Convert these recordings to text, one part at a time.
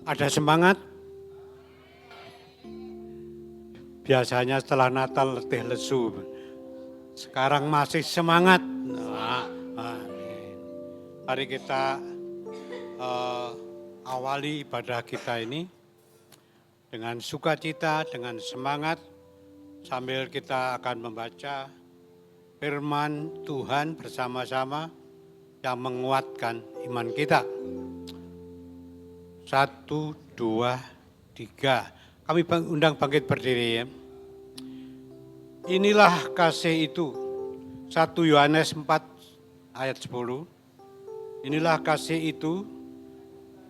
Ada semangat? Biasanya setelah Natal letih lesu. Sekarang masih semangat. Amin. Mari kita awali ibadah kita ini dengan sukacita, dengan semangat, sambil kita akan membaca firman Tuhan bersama-sama yang menguatkan iman kita. 1, 2, 3. Kami undang bangkit berdiri ya. Inilah kasih itu. 1 Yohanes 4 ayat 10. Inilah kasih itu.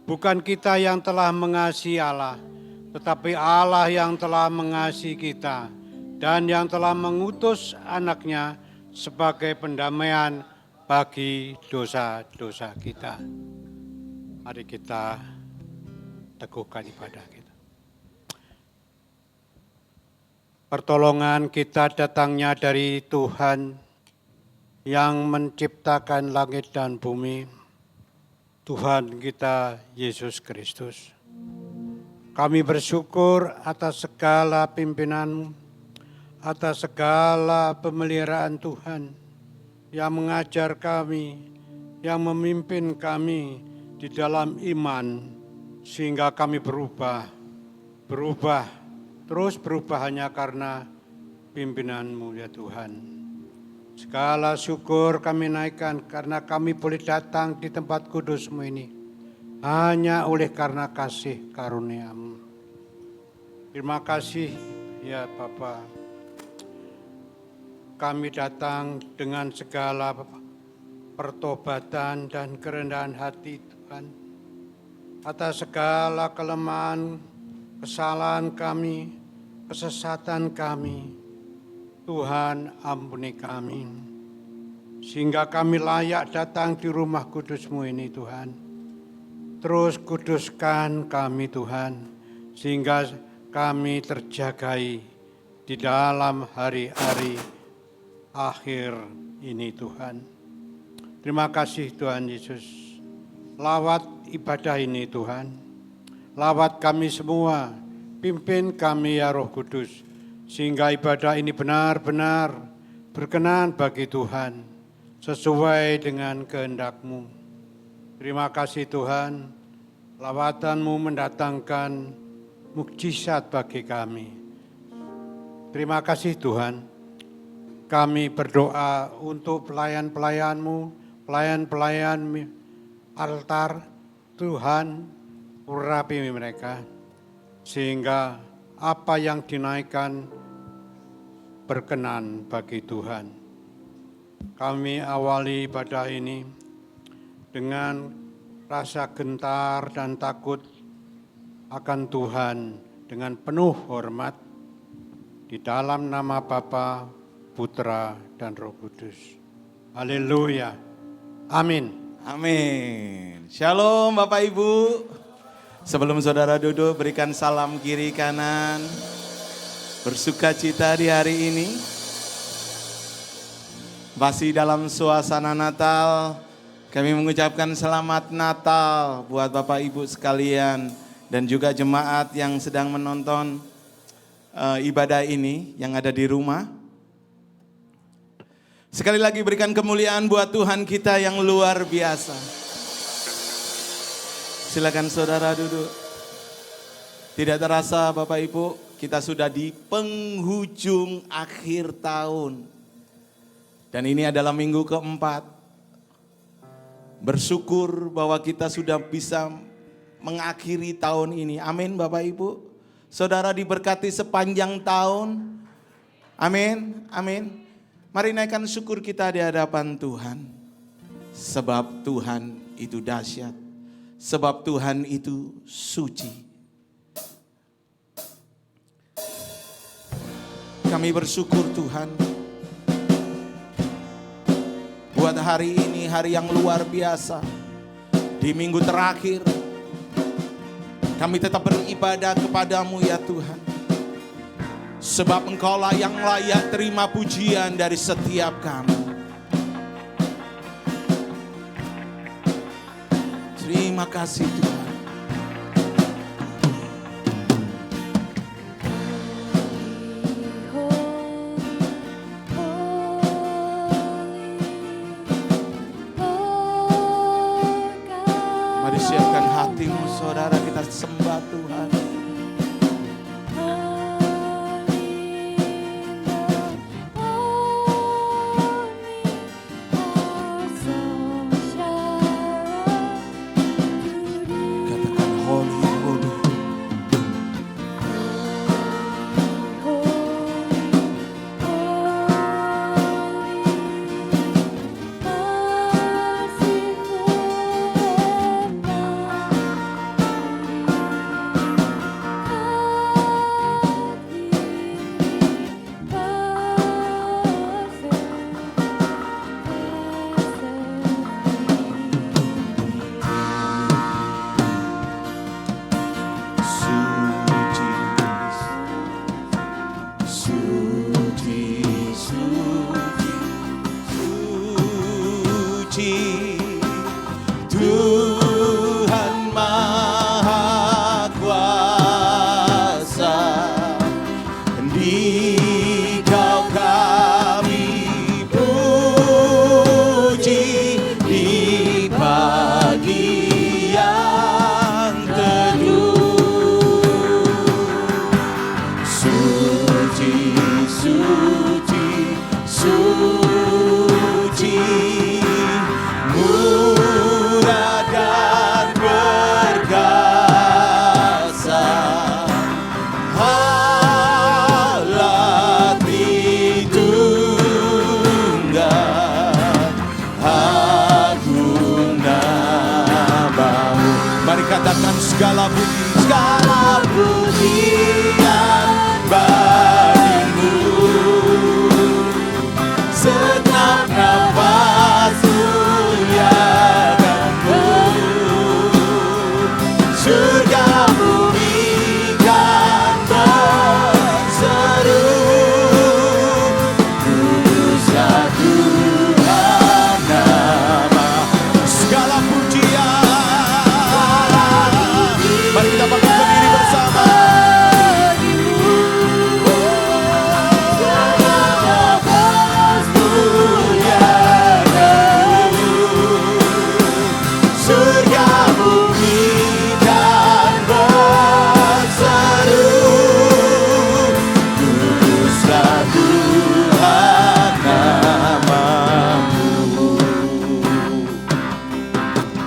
Bukan kita yang telah mengasihi Allah, tetapi Allah yang telah mengasihi kita dan yang telah mengutus anaknya sebagai pendamaian bagi dosa-dosa kita. Mari kita teguhkan ibadah kita. Pertolongan kita datangnya dari Tuhan yang menciptakan langit dan bumi, Tuhan kita Yesus Kristus. Kami bersyukur atas segala pimpinan, atas segala pemeliharaan Tuhan yang mengajar kami, yang memimpin kami di dalam iman, sehingga kami berubah, terus berubah hanya karena pimpinan-Mu ya Tuhan. Segala syukur kami naikkan karena kami boleh datang di tempat kudus-Mu ini, hanya oleh karena kasih karunia-Mu. Terima kasih ya Bapa. Kami datang dengan segala pertobatan dan kerendahan hati Tuhan, atas segala kelemahan, kesalahan kami, kesesatan kami. Tuhan ampuni kami, sehingga kami layak datang di rumah kudus-Mu ini Tuhan. Terus kuduskan kami Tuhan, sehingga kami terjagai di dalam hari-hari akhir ini Tuhan. Terima kasih Tuhan Yesus. Lawat ibadah ini Tuhan. Lawat kami semua, pimpin kami ya Roh Kudus, sehingga ibadah ini benar-benar berkenan bagi Tuhan, sesuai dengan kehendak-Mu. Terima kasih Tuhan, lawatan-Mu mendatangkan mukjizat bagi kami. Terima kasih Tuhan, kami berdoa untuk pelayan-pelayan-Mu, pelayan-pelayan altar, Tuhan urapi mereka, sehingga apa yang dinaikkan berkenan bagi Tuhan. Kami awali ibadah ini dengan rasa gentar dan takut akan Tuhan dengan penuh hormat di dalam nama Bapa, Putra, dan Roh Kudus. Haleluya. Amin. Amin. Shalom Bapak Ibu. Sebelum saudara duduk, berikan salam kiri kanan. Bersuka cita di hari ini. Masih dalam suasana Natal, kami mengucapkan selamat Natal buat Bapak Ibu sekalian dan juga jemaat yang sedang menonton ibadah ini yang ada di rumah. Sekali lagi berikan kemuliaan buat Tuhan kita yang luar biasa. Silakan saudara duduk. Tidak terasa Bapak Ibu, kita sudah di penghujung akhir tahun. Dan ini adalah minggu keempat. Bersyukur bahwa kita sudah bisa mengakhiri tahun ini. Amin Bapak Ibu. Saudara diberkati sepanjang tahun. Amin, amin. Mari naikkan syukur kita di hadapan Tuhan. Sebab Tuhan itu dahsyat. Sebab Tuhan itu suci. Kami bersyukur Tuhan. Buat hari ini, hari yang luar biasa. Di minggu terakhir, kami tetap beribadah kepadamu ya Tuhan. Sebab Engkaulah yang layak terima pujian dari setiap kami. Terima kasih Tuhan. Mari siapkan hatimu saudara, kita sembah Tuhan. Katakan holy, holy. Suci, suci, suci, Tuhan Maha Kuasa, Dikau kami puji di pagi yang teduh. Suci, suci, suci, murah dan perkasa, Allah Tritunggal, agung namamu. Mari katakan segala pujian bagimu, segenap nafas muliakanmu, surga bumi kan berseru, kuduslah Tuhan nama. Segala pujian, mari kita bangkit berdiri bersama. Surga bumi dan berseru, kuduslah Tuhan namamu.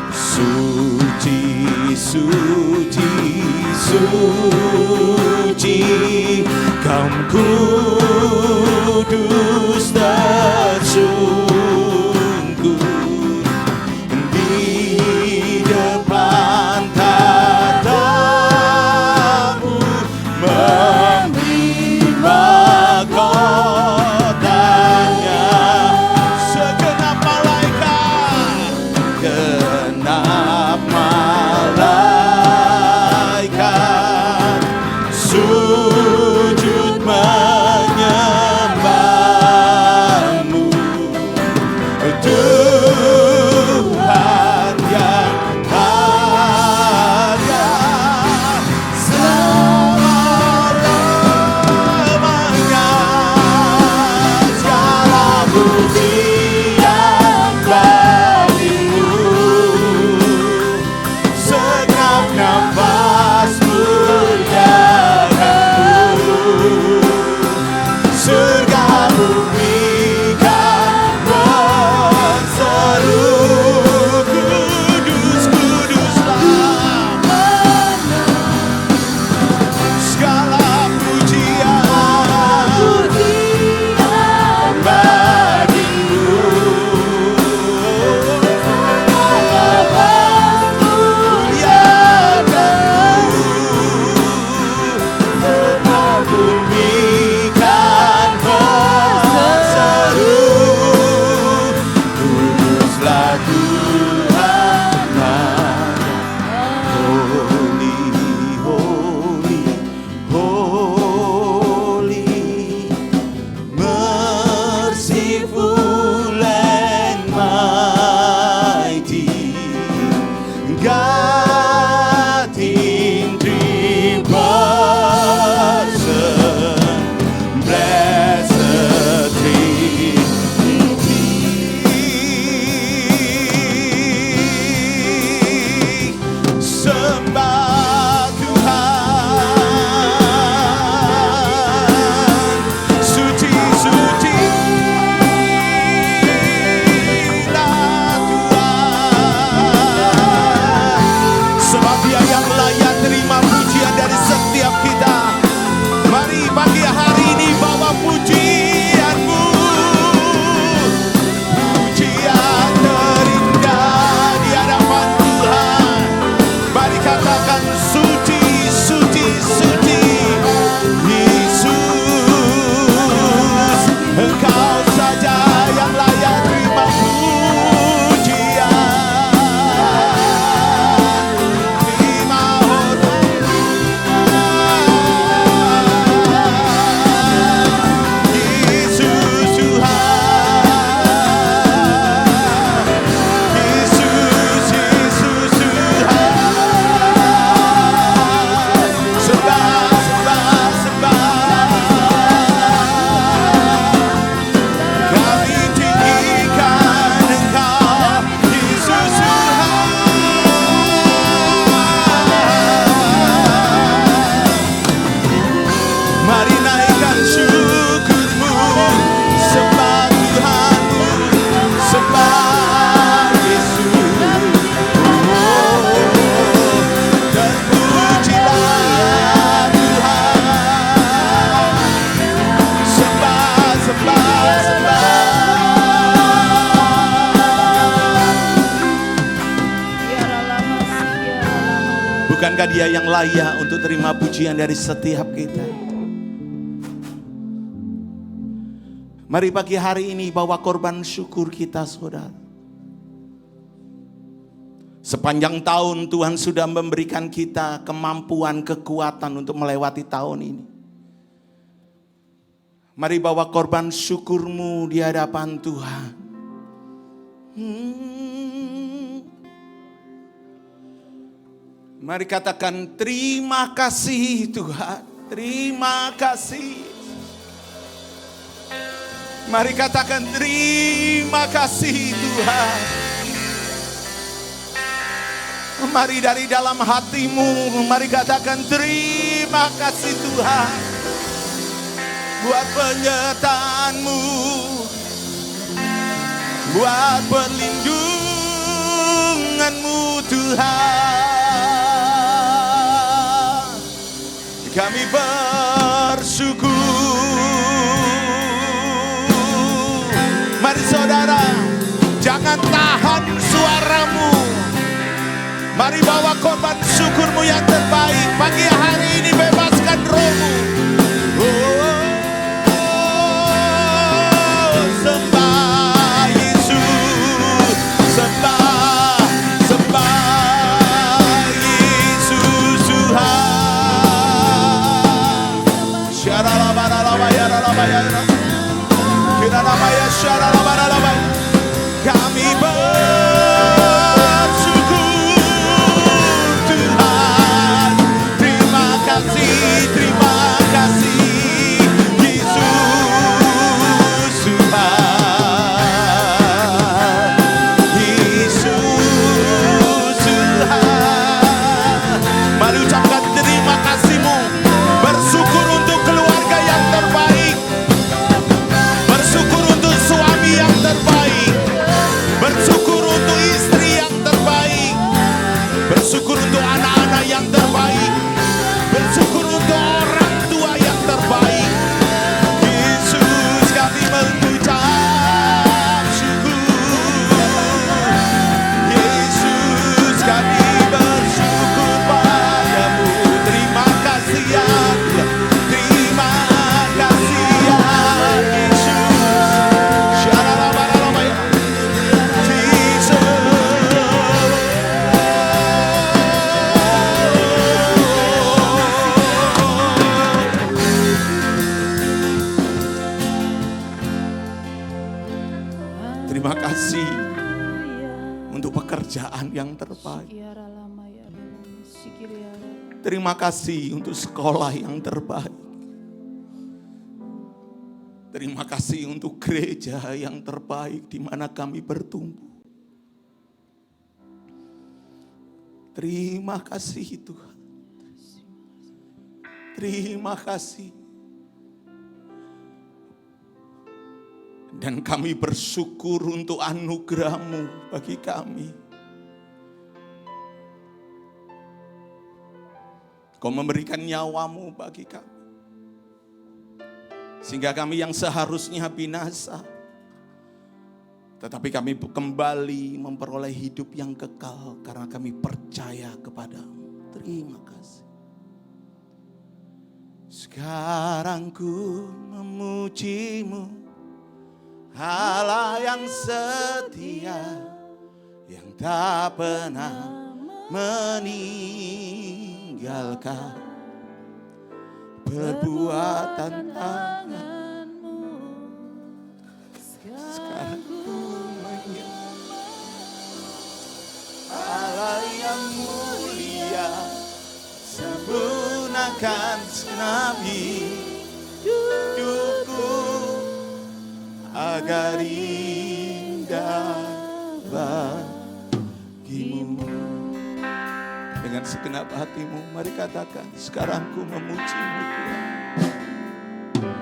Suci, suci, suci, Kaum kudus tersungkur di depan tatamu, memberi mahkotanya. Segenap malaikat, genap malaikat, sujud menyembahmu, Tuhan yang ada selama-lamanya. Segala pujian bagimu, segenap nafas muliakanmu, surga bumi kan berseru, kudus, kuduslah. Segala pujian bagimu, muliakanmu, Bukankah Dia yang layak untuk terima pujian dari setiap kita? Mari pagi hari ini bawa korban syukur kita, saudara. Sepanjang tahun Tuhan sudah memberikan kita kemampuan, kekuatan untuk melewati tahun ini. Mari bawa korban syukurmu di hadapan Tuhan. Mari katakan terima kasih Tuhan, terima kasih. Mari katakan terima kasih Tuhan. Mari dari dalam hatimu, mari katakan terima kasih Tuhan. Buat penyertaan-Mu, buat perlindungan-Mu Tuhan. Kami bersyukur. Mari saudara, jangan tahan suaramu. Mari bawa korban syukurmu yang terbaik. Pagi hari ini bebaskan rohmu. Sembah Yesus, sembah Yesus Tuhan. Kami bersyukur Tuhan. Terima kasih Yesus Tuhan. Yesus Tuhan. Mari ucapkan terima kasih-Mu. Bersyukur untuk keluarga yang terbaik. Bersyukur untuk suami yang terbaik. Bersyukur untuk istri yang terbaik. Bersyukur untuk anak-anak yang terbaik. Bersyukur untuk orang tua yang terbaik. Yesus, kami mengucap syukur. Yesus, kami bersyukur padamu. Terima kasih ya Tuhan. Terima kasih ya Yesus. Syaralabaralabaya. Terima kasih untuk pekerjaan yang terbaik. Terima kasih untuk sekolah yang terbaik. Terima kasih untuk gereja yang terbaik di mana kami bertumbuh. Terima kasih Tuhan. Terima kasih. Dan kami bersyukur untuk anugerah-Mu bagi kami. Kau memberikan nyawa-Mu bagi kami. Sehingga kami yang seharusnya binasa, tetapi kami kembali memperoleh hidup yang kekal karena kami percaya kepada-Mu. Terima kasih. Sekarang ku memuji-Mu, Allah yang setia, yang tak pernah meninggalkan perbuatan tangan-Mu. Sekarang ku menyembah Allah yang mulia, sempurnakan segenap hidupku agar indah bagimu. Dengan segenap hatimu, mari katakan, sekarang ku memuji-Mu Tuhan.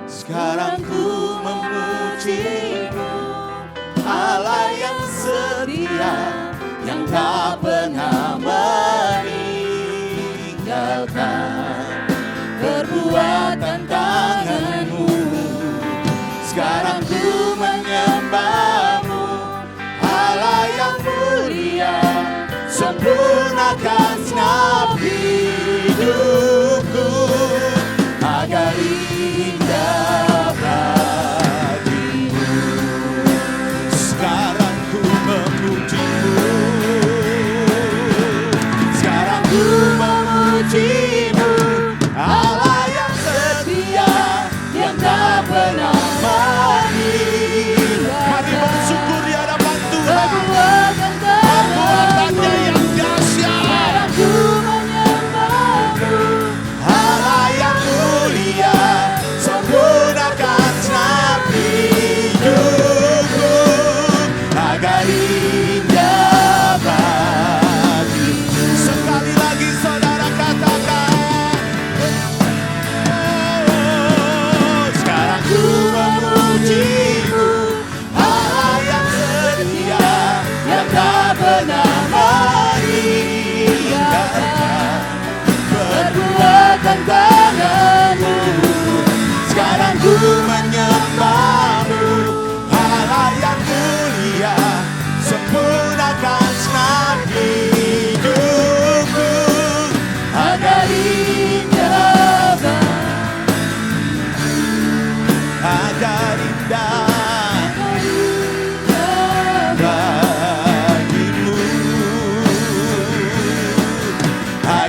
Sekarang ku memuji-Mu, Allah yang setia, yang tak pernah meninggalkan perbuatan tangan-Mu. Sekarang ku menyembah-Mu, Allah yang mulia, sempurnakan segenap hidupku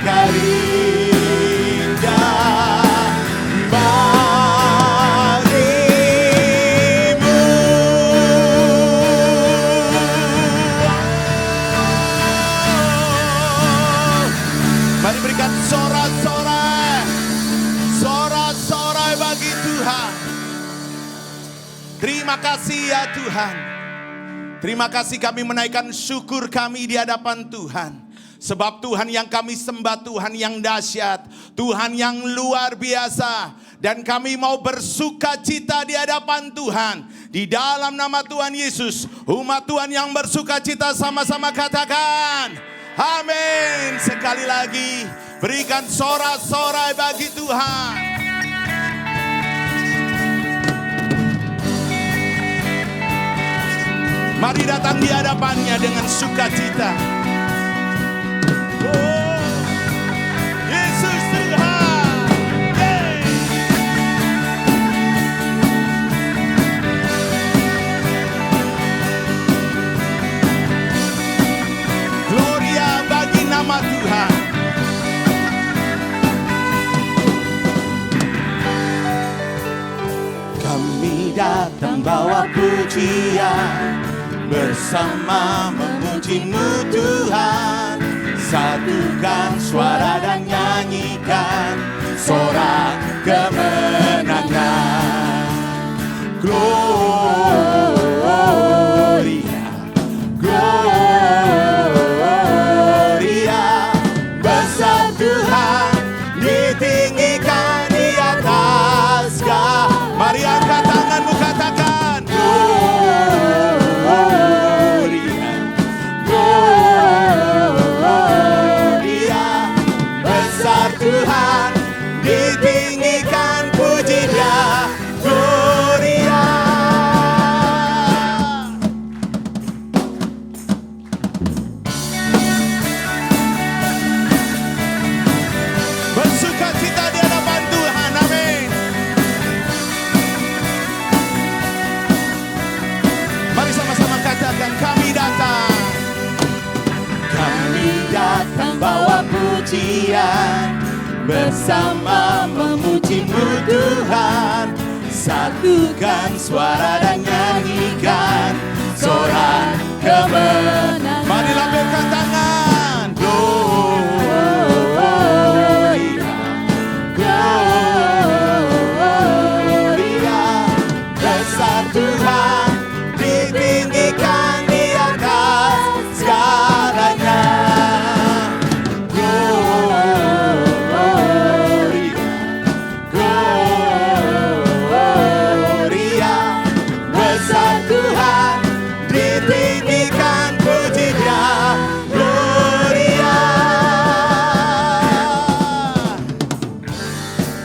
agar indah bagimu. Mari berikan sorak-sorai, sorak-sorai bagi Tuhan. Terima kasih ya Tuhan. Terima kasih kami menaikkan syukur kami di hadapan Tuhan. Sebab Tuhan yang kami sembah Tuhan yang dahsyat, Tuhan yang luar biasa. Dan kami mau bersuka cita di hadapan Tuhan. Di dalam nama Tuhan Yesus, umat Tuhan yang bersuka cita sama-sama katakan amin. Sekali lagi berikan sorak-sorai bagi Tuhan. Mari datang di hadapannya dengan sukacita. Oh, Yesus Tuhan. Yeay. Gloria bagi nama Tuhan. Kami datang bawa pujian, bersama memuji-Mu Tuhan. Satukan suara dan nyanyikan sorak kemenangan. Gloria, Gloria, besar Tuhan, ditinggikan di atas segala. Mari angkat tanganmu katakan Tuhan, ditinggikan puji-Nya, Gloria. Bersuka cita di hadapan Tuhan, amin. Mari sama-sama katakan kami datang. Kami datang bawa pujian, bersama memuji-Mu Tuhan. Satukan suara dan nyanyikan sorak kemenangan. Mari lambaikan tangan. Gloria, Gloria, besar Tuhan, ditinggikan di atas segalanya.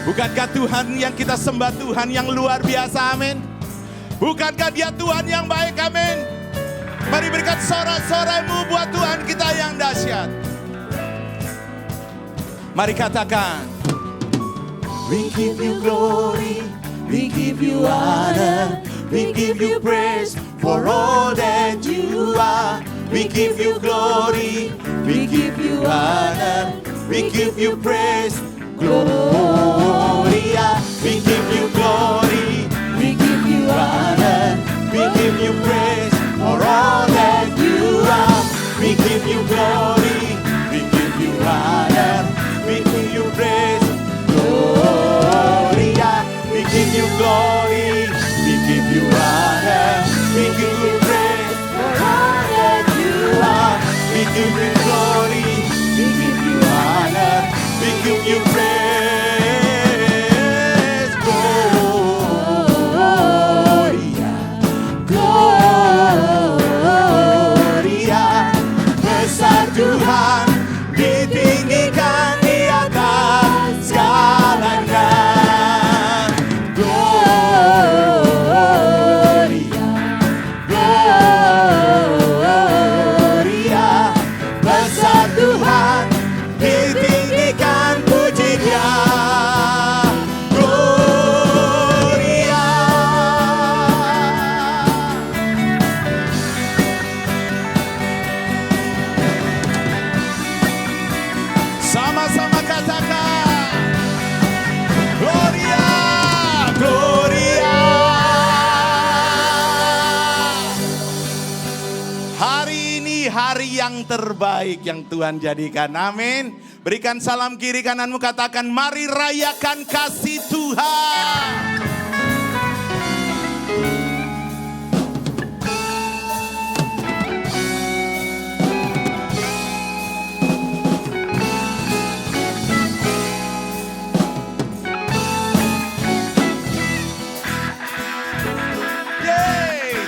Bukankah Tuhan yang kita sembah Tuhan yang luar biasa, amin? Bukankah Dia Tuhan yang baik, amin? Mari berikan sorak-soraimu buat Tuhan kita yang dahsyat. Mari katakan, we give you glory, we give you honor, we give you praise for all that you are. We give you glory, we give you honor, we give you praise. Gloria, we give you glory, we give you honor, we give you praise for all that you are. We give you glory, we give you honor, we give you praise. Gloria, we give you glory, we give you honor, we give you praise for all that you are. We give you glory, we give you honor, we give you praise. Gloria, Gloria, besar Tuhan. yang terbaik yang Tuhan jadikan. Amin. Berikan salam kiri kananmu, katakan mari rayakan kasih Tuhan.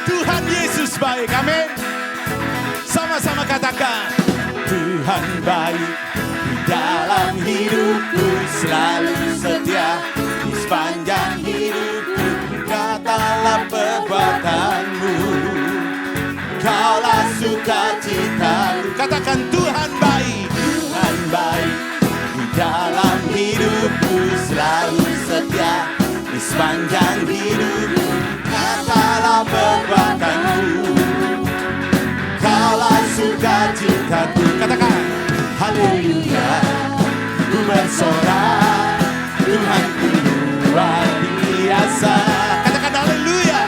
Tuhan Yesus baik, amin. Sama-sama katakan, Tuhan baik di dalam hidupku, selalu setia di sepanjang hidupku. Katalah perbuatanmu, kaulah sukacitaku. Katakan Tuhan baik di dalam hidupku, selalu setia di sepanjang hidupku. Katalah perbuatanmu, kaulah sukacitaku. Katakan haleluya, ku bersorak, Tuhanku luar biasa. Katakan haleluya,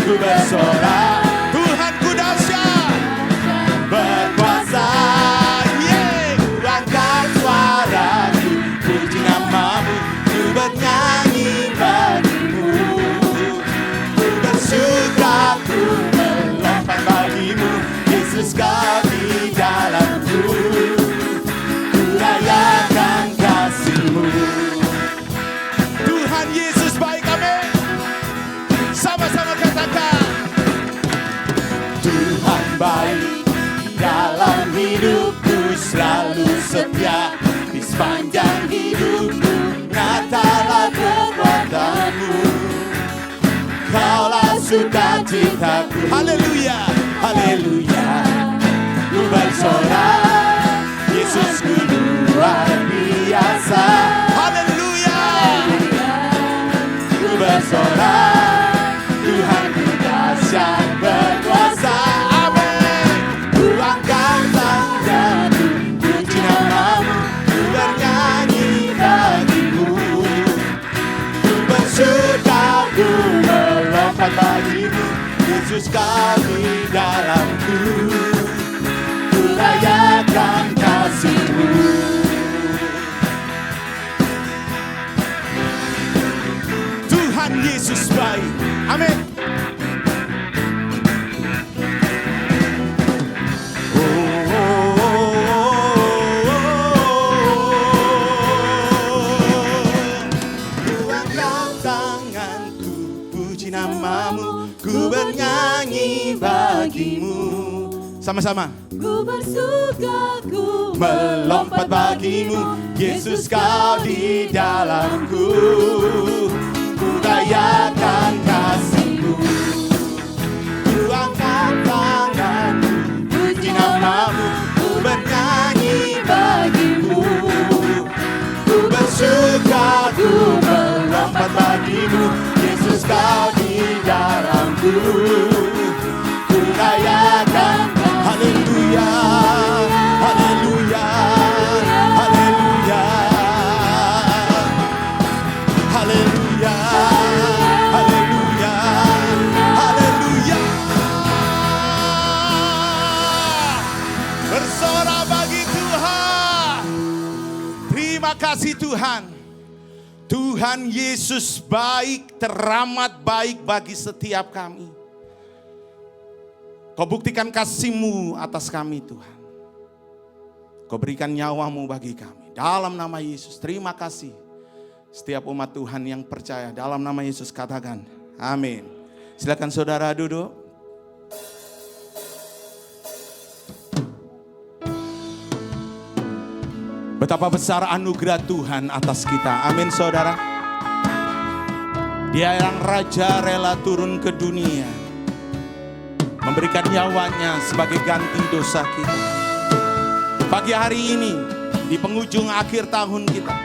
ku bersorak, Tuhanku dahsyat, berkuasa. Ku angkat suaraku, puji namamu, ku bernyanyi bagimu. Ku bersuka, ku melompat bagimu, Yesus kau di dalamku. Ku rayakan kasih-Mu. Tuhan Yesus baik, amin. Sama-sama katakan, Tuhan baik di dalam hidupku, selalu setia di sepanjang hidupku. Nyatalah perbuatanmu, kaulah sukacitaku. Haleluya, haleluya, ku bersorak, Yesusku luar biasa. Haleluya, ku bersorak, Tuhanku dahsyat, berkuasa. Amin. Ku angkat tanganku, puji namamu, ku bernyanyi bagimu. Ku bersuka, ku melompat bagimu, Yesus kau di dalamku. Ku rayakan kasih-Mu. Tuhan Yesus baik, amin. Ku angkat tanganku, puji namamu, ku bernyanyi bagimu. Sama-sama. Ku bersuka, ku Melompat bagimu, Yesus kau di dalamku. Ku rayakan kasih-Mu. Ku angkat tanganku, puji namamu, ku bernyanyi bagimu. Ku bersuka, ku melompat bagimu, Yesus kau di dalamku. Ku rayakan, haleluya, haleluya, haleluya, haleluya, haleluya, haleluya. Bersorak bagi Tuhan. Terima kasih Tuhan. Tuhan Yesus baik, teramat baik bagi setiap kami. Kau buktikan kasih-Mu atas kami Tuhan. Kau berikan nyawa-Mu bagi kami. Dalam nama Yesus, terima kasih. Setiap umat Tuhan yang percaya dalam nama Yesus katakan amin. Silakan saudara duduk. Betapa besar anugerah Tuhan atas kita. Amin saudara. Dia yang raja rela turun ke dunia, memberikan nyawanya sebagai ganti dosa kita. Pagi hari ini, di penghujung akhir tahun kita,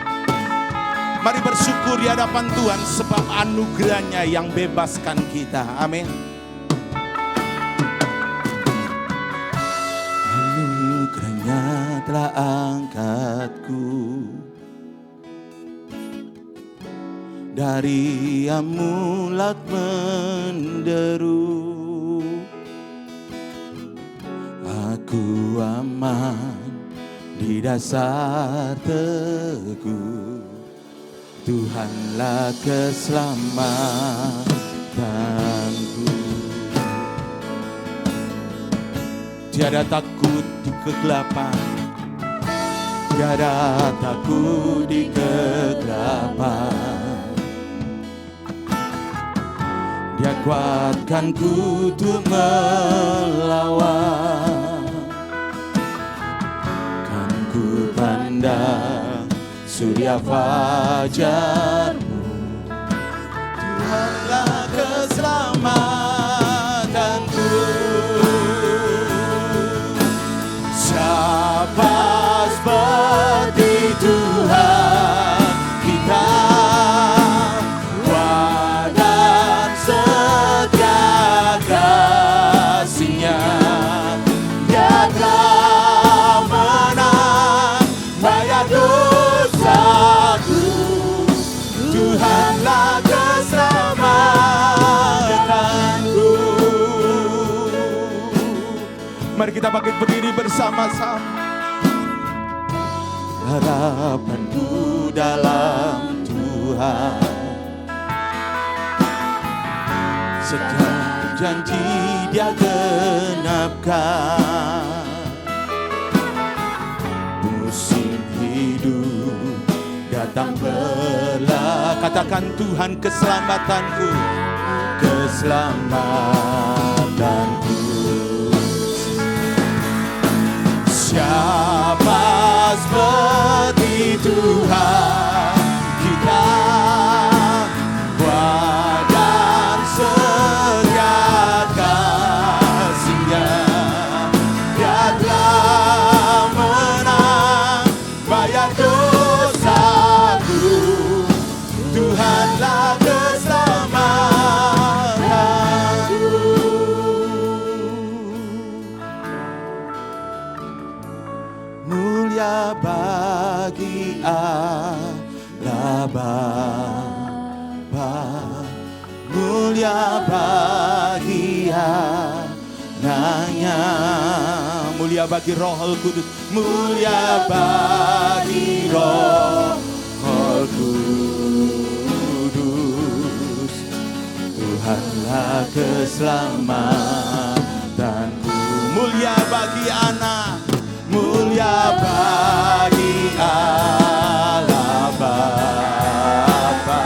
mari bersyukur di hadapan Tuhan sebab anugerahnya yang bebaskan kita. Amin. Anugerahnya telah angkatku dari amulat menderu. aman di dasar teguh. Tuhanlah keselamatanku. Tiada takut di kegelapan, tiada takut di kegelapan. Dia kuatkanku untuk melawan. Kan ku pandang surya fajarmu. Tuhanlah keselamatanku. Siapa seperti Tuhan kita, kuat dan setia kasih-Nya. Dia telah menang bayar dosaku. Tuhanlah keselamatanku. Mari kita bangkit berdiri bersama-sama. Harapanku dalam Tuhan, setiap janji Dia genapkan. Musim hidup datang belah, katakan Tuhan keselamatanku, keselamatanku. Siapa seperti Tuhan kita, kuat dan setia kasih-Nya. Dia telah menang bayar dosaku. Tuhanlah keselamatanku. Mulia bagi Allah Bapa, mulia bagi Anaknya, mulia bagi Roh Kudus, mulia bagi Roh Kudus. Tuhanlah keselamatanku. Mulia bagi Anak, mulia bagi Allah Bapa,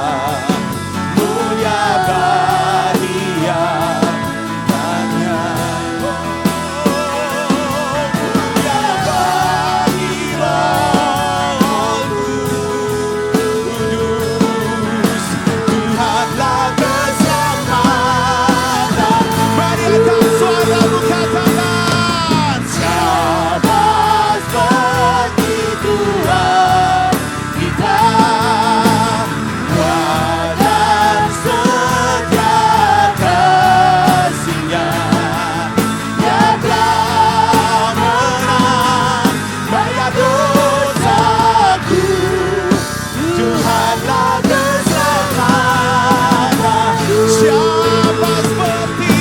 mulia bagi Anaknya, mulia bagi Roh Kudus. Tuhanlah keselamatan. Mari angkat suaramu, katakan, siapa seperti Tuhan kita, kuat dan setia kasih-Nya. Dia telah menang bayar dosaku. Tuhanlah keselamatan. Siapa seperti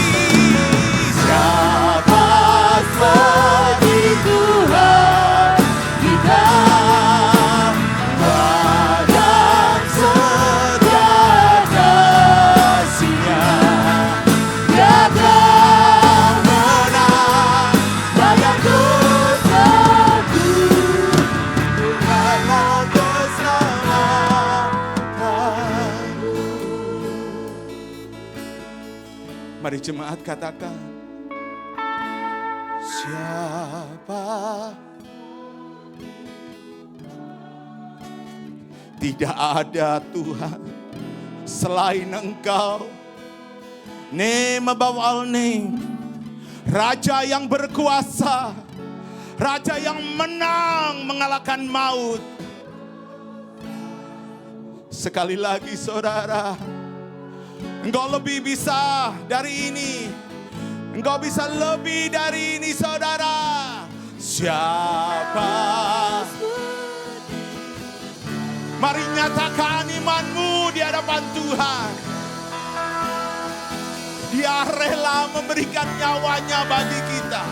Tuhan kita, kuat dan setia kasih-Nya. Dia telah menang bayar dosaku. Tuhanlah keselamatanku. Mari jemaat katakan, siapa? Tidak ada Tuhan selain Engkau. Nema bawal ne, Raja yang berkuasa, Raja yang menang mengalahkan maut. Sekali lagi saudara, Engkau lebih bisa dari ini. Engkau bisa lebih dari ini saudara. Siapa? Mari nyatakan imanmu di hadapan Tuhan. Dia rela memberikan nyawanya bagi kita.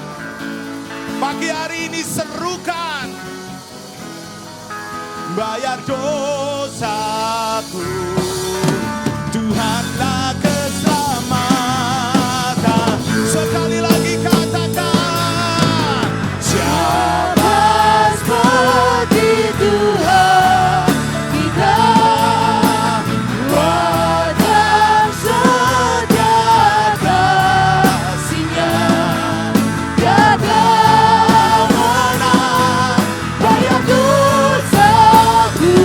Pagi hari ini serukan, bayar dosaku, Tuhanlah keselamatan. Sekali lagi katakan, Siapa seperti Tuhan kita, wajar setia kasih-Nya, tiada menang bayar dosaku,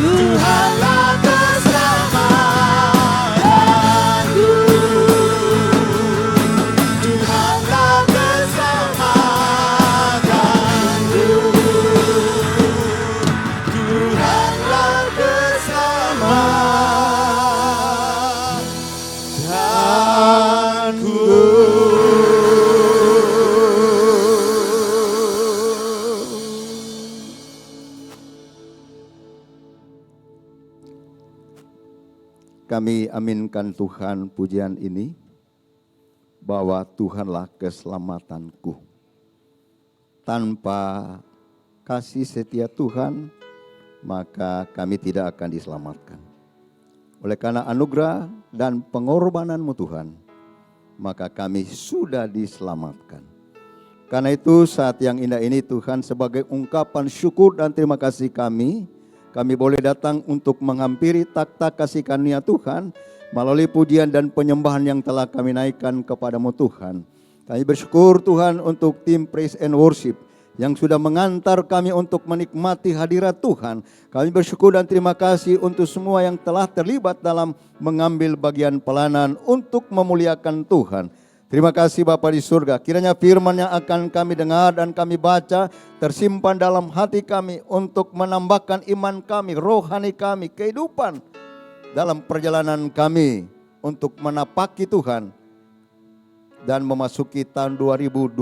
Tuhanlah keselamatanku, Tuhanlah keselamatanku, Tuhanlah keselamatanku. Kami aminkan Tuhan pujian ini, bahwa Tuhanlah keselamatanku. Tanpa kasih setia Tuhan, maka kami tidak akan diselamatkan. Oleh karena anugerah dan pengorbanan-Mu Tuhan, maka kami sudah diselamatkan. Karena itu saat yang indah ini Tuhan, sebagai ungkapan syukur dan terima kasih kami boleh datang untuk menghampiri takhta kasih karunia Tuhan melalui pujian dan penyembahan yang telah kami naikkan kepadamu Tuhan. Kami bersyukur Tuhan untuk tim Praise and Worship yang sudah mengantar kami untuk menikmati hadirat Tuhan. Kami bersyukur dan terima kasih untuk semua yang telah terlibat dalam mengambil bagian pelayanan untuk memuliakan Tuhan. Terima kasih Bapa di surga, kiranya firman yang akan kami dengar dan kami baca tersimpan dalam hati kami untuk menambahkan iman kami, rohani kami, kehidupan dalam perjalanan kami untuk menapaki Tuhan dan memasuki tahun 2026.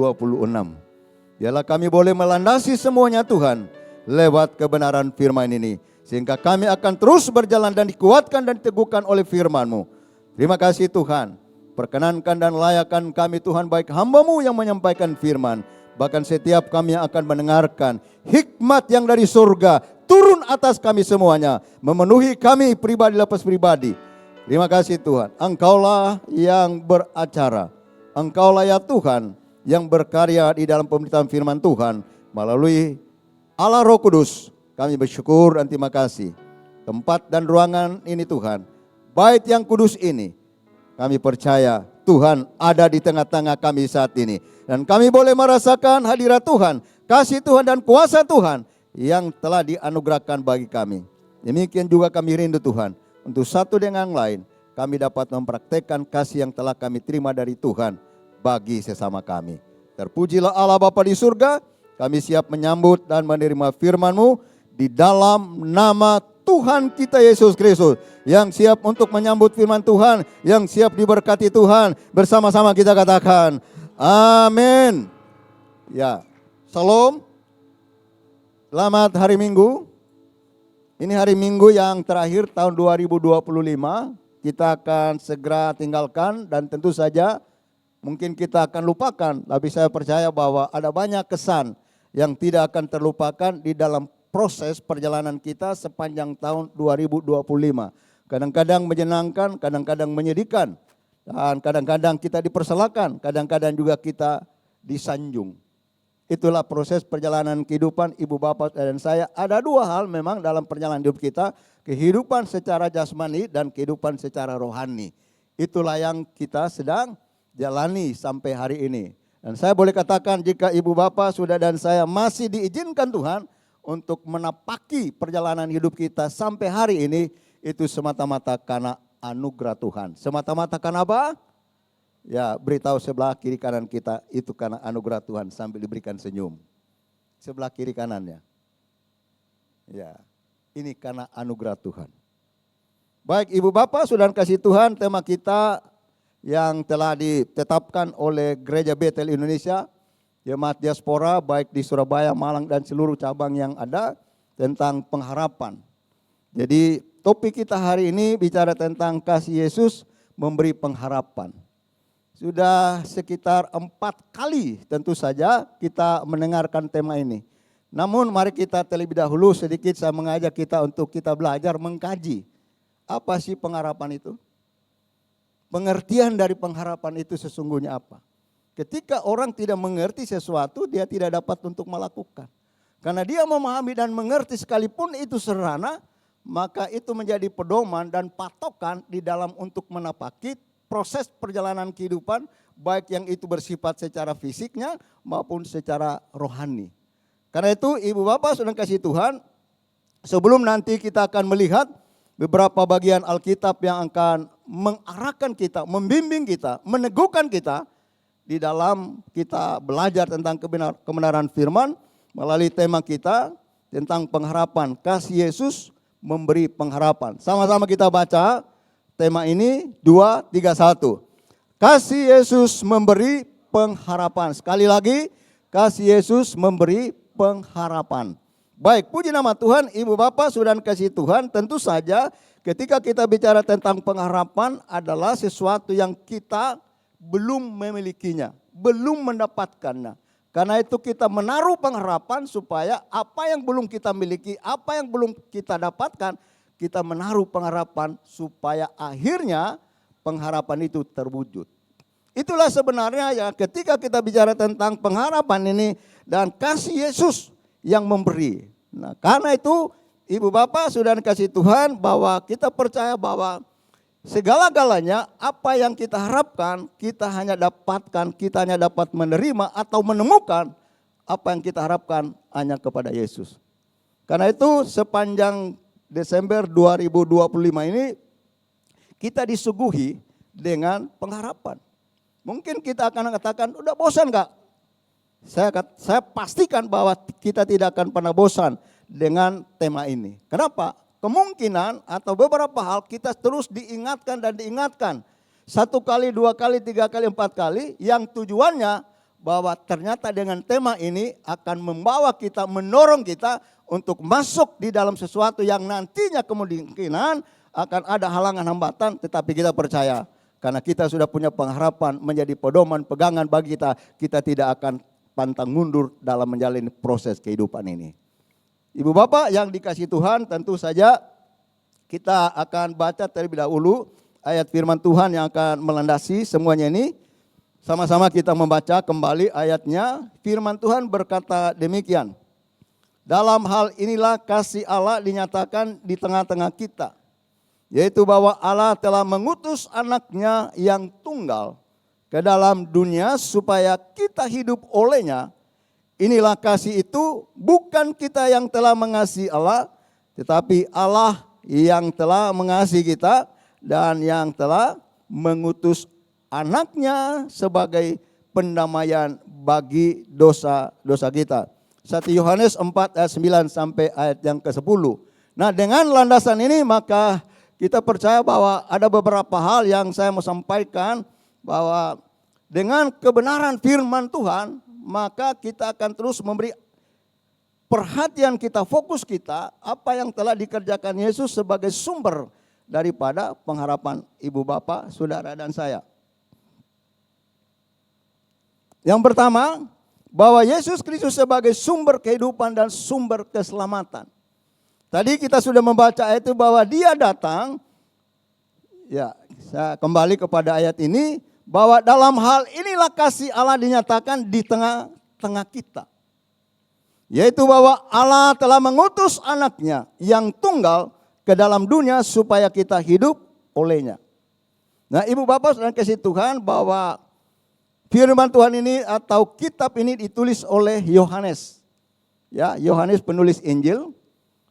Biarlah kami boleh melandasi semuanya Tuhan lewat kebenaran firman ini, sehingga kami akan terus berjalan dan dikuatkan dan diteguhkan oleh firman-Mu. Terima kasih Tuhan. Perkenankan dan layakkan kami Tuhan, baik hamba-Mu yang menyampaikan firman, bahkan setiap kami yang akan mendengarkan hikmat yang dari surga turun atas kami semuanya, memenuhi kami pribadi lepas pribadi. Terima kasih Tuhan, Engkaulah yang beracara, Engkaulah ya Tuhan yang berkarya di dalam pemberitaan firman Tuhan melalui Allah Roh Kudus. Kami bersyukur dan terima kasih. Tempat dan ruangan ini Tuhan, bait yang kudus ini, kami percaya Tuhan ada di tengah-tengah kami saat ini. Dan kami boleh merasakan hadirat Tuhan, kasih Tuhan dan kuasa Tuhan yang telah dianugerahkan bagi kami. Demikian juga kami rindu Tuhan, untuk satu dengan yang lain kami dapat mempraktekkan kasih yang telah kami terima dari Tuhan bagi sesama kami. Terpujilah Allah Bapa di surga, kami siap menyambut dan menerima firman-Mu di dalam nama Tuhan kita Yesus Kristus, yang siap untuk menyambut firman Tuhan, yang siap diberkati Tuhan. Bersama-sama kita katakan amin. Ya, Shalom. Selamat hari Minggu. Ini hari Minggu yang terakhir tahun 2025. Kita akan segera tinggalkan dan tentu saja mungkin kita akan lupakan. Tapi saya percaya bahwa ada banyak kesan yang tidak akan terlupakan di dalam proses perjalanan kita sepanjang tahun 2025. Kadang-kadang menyenangkan, kadang-kadang menyedihkan, dan kadang-kadang kita dipersalahkan, kadang-kadang juga kita disanjung. Itulah proses perjalanan kehidupan ibu bapak dan saya. Ada dua hal memang dalam perjalanan hidup kita, kehidupan secara jasmani dan kehidupan secara rohani. Itulah yang kita sedang jalani sampai hari ini. Dan saya boleh katakan jika ibu bapak, saudara dan saya masih diizinkan Tuhan untuk menapaki perjalanan hidup kita sampai hari ini, itu semata-mata karena anugerah Tuhan. Semata-mata karena apa? Ya, beritahu sebelah kiri kanan kita, itu karena anugerah Tuhan sambil diberikan senyum. Sebelah kiri kanannya. Ya, ini karena anugerah Tuhan. Baik ibu bapak, saudara kasih Tuhan, tema kita yang telah ditetapkan oleh Gereja Betel Indonesia, jemaat diaspora baik di Surabaya, Malang dan seluruh cabang yang ada, tentang pengharapan. Jadi topik kita hari ini bicara tentang kasih Yesus memberi pengharapan. Sudah sekitar 4 kali tentu saja kita mendengarkan tema ini. Namun mari kita terlebih dahulu sedikit saya mengajak kita untuk kita belajar mengkaji. Apa sih pengharapan itu? Pengertian dari pengharapan itu sesungguhnya apa? Ketika orang tidak mengerti sesuatu, dia tidak dapat untuk melakukan. Karena dia memahami dan mengerti sekalipun itu sederhana, maka itu menjadi pedoman dan patokan di dalam untuk menapaki proses perjalanan kehidupan, baik yang itu bersifat secara fisiknya maupun secara rohani. Karena itu Ibu Bapak sudah kasih Tuhan, sebelum nanti kita akan melihat beberapa bagian Alkitab yang akan mengarahkan kita, membimbing kita, meneguhkan kita di dalam kita belajar tentang kebenaran firman melalui tema kita tentang pengharapan. Kasih Yesus memberi pengharapan. Sama-sama kita baca tema ini 2, 3, 1. Kasih Yesus memberi pengharapan. Sekali lagi, kasih Yesus memberi pengharapan. Baik, puji nama Tuhan, Ibu Bapak, Saudara kasih Tuhan, tentu saja ketika kita bicara tentang pengharapan adalah sesuatu yang kita belum memilikinya, belum mendapatkannya. Karena itu kita menaruh pengharapan supaya apa yang belum kita miliki, apa yang belum kita dapatkan, kita menaruh pengharapan supaya akhirnya pengharapan itu terwujud. Itulah sebenarnya ya ketika kita bicara tentang pengharapan ini dan kasih Yesus yang memberi. Nah, karena itu Ibu Bapak sudah kasih Tuhan bahwa kita percaya bahwa segala-galanya apa yang kita harapkan kita hanya dapatkan, kita hanya dapat menerima atau menemukan apa yang kita harapkan hanya kepada Yesus. Karena itu sepanjang Desember 2025 ini kita disuguhi dengan pengharapan. Mungkin kita akan katakan, udah bosan gak? Saya pastikan bahwa kita tidak akan pernah bosan dengan tema ini. Kenapa? Kemungkinan atau beberapa hal kita terus diingatkan dan diingatkan. 1 kali, 2 kali, 3 kali, 4 kali yang tujuannya bahwa ternyata dengan tema ini akan membawa kita, mendorong kita untuk masuk di dalam sesuatu yang nantinya kemungkinan akan ada halangan hambatan, tetapi kita percaya karena kita sudah punya pengharapan menjadi pedoman pegangan bagi kita, kita tidak akan pantang mundur dalam menjalani proses kehidupan ini. Ibu Bapak yang dikasih Tuhan, tentu saja kita akan baca terlebih dahulu ayat firman Tuhan yang akan melandasi semuanya ini. Sama-sama kita membaca kembali ayatnya. Firman Tuhan berkata demikian. Dalam hal inilah kasih Allah dinyatakan di tengah-tengah kita, yaitu bahwa Allah telah mengutus anaknya yang tunggal ke dalam dunia supaya kita hidup olehnya. Inilah kasih itu, bukan kita yang telah mengasihi Allah, tetapi Allah yang telah mengasihi kita dan yang telah mengutus anaknya sebagai pendamaian bagi dosa-dosa kita. 1 Yohanes 4 ayat 9 sampai ayat yang ke-10. Nah, dengan landasan ini maka kita percaya bahwa ada beberapa hal yang saya mau sampaikan bahwa dengan kebenaran firman Tuhan maka kita akan terus memberi perhatian kita, fokus kita apa yang telah dikerjakan Yesus sebagai sumber daripada pengharapan Ibu Bapak, Saudara dan saya. Yang pertama, bahwa Yesus Kristus sebagai sumber kehidupan dan sumber keselamatan. Tadi kita sudah membaca itu bahwa dia datang, ya saya kembali kepada ayat ini, bahwa dalam hal inilah kasih Allah dinyatakan di tengah-tengah kita. Yaitu bahwa Allah telah mengutus anaknya yang tunggal ke dalam dunia supaya kita hidup olehnya. Nah, Ibu Bapak sudah kasih Tuhan bahwa firman Tuhan ini atau kitab ini ditulis oleh Yohanes. Ya, Yohanes penulis Injil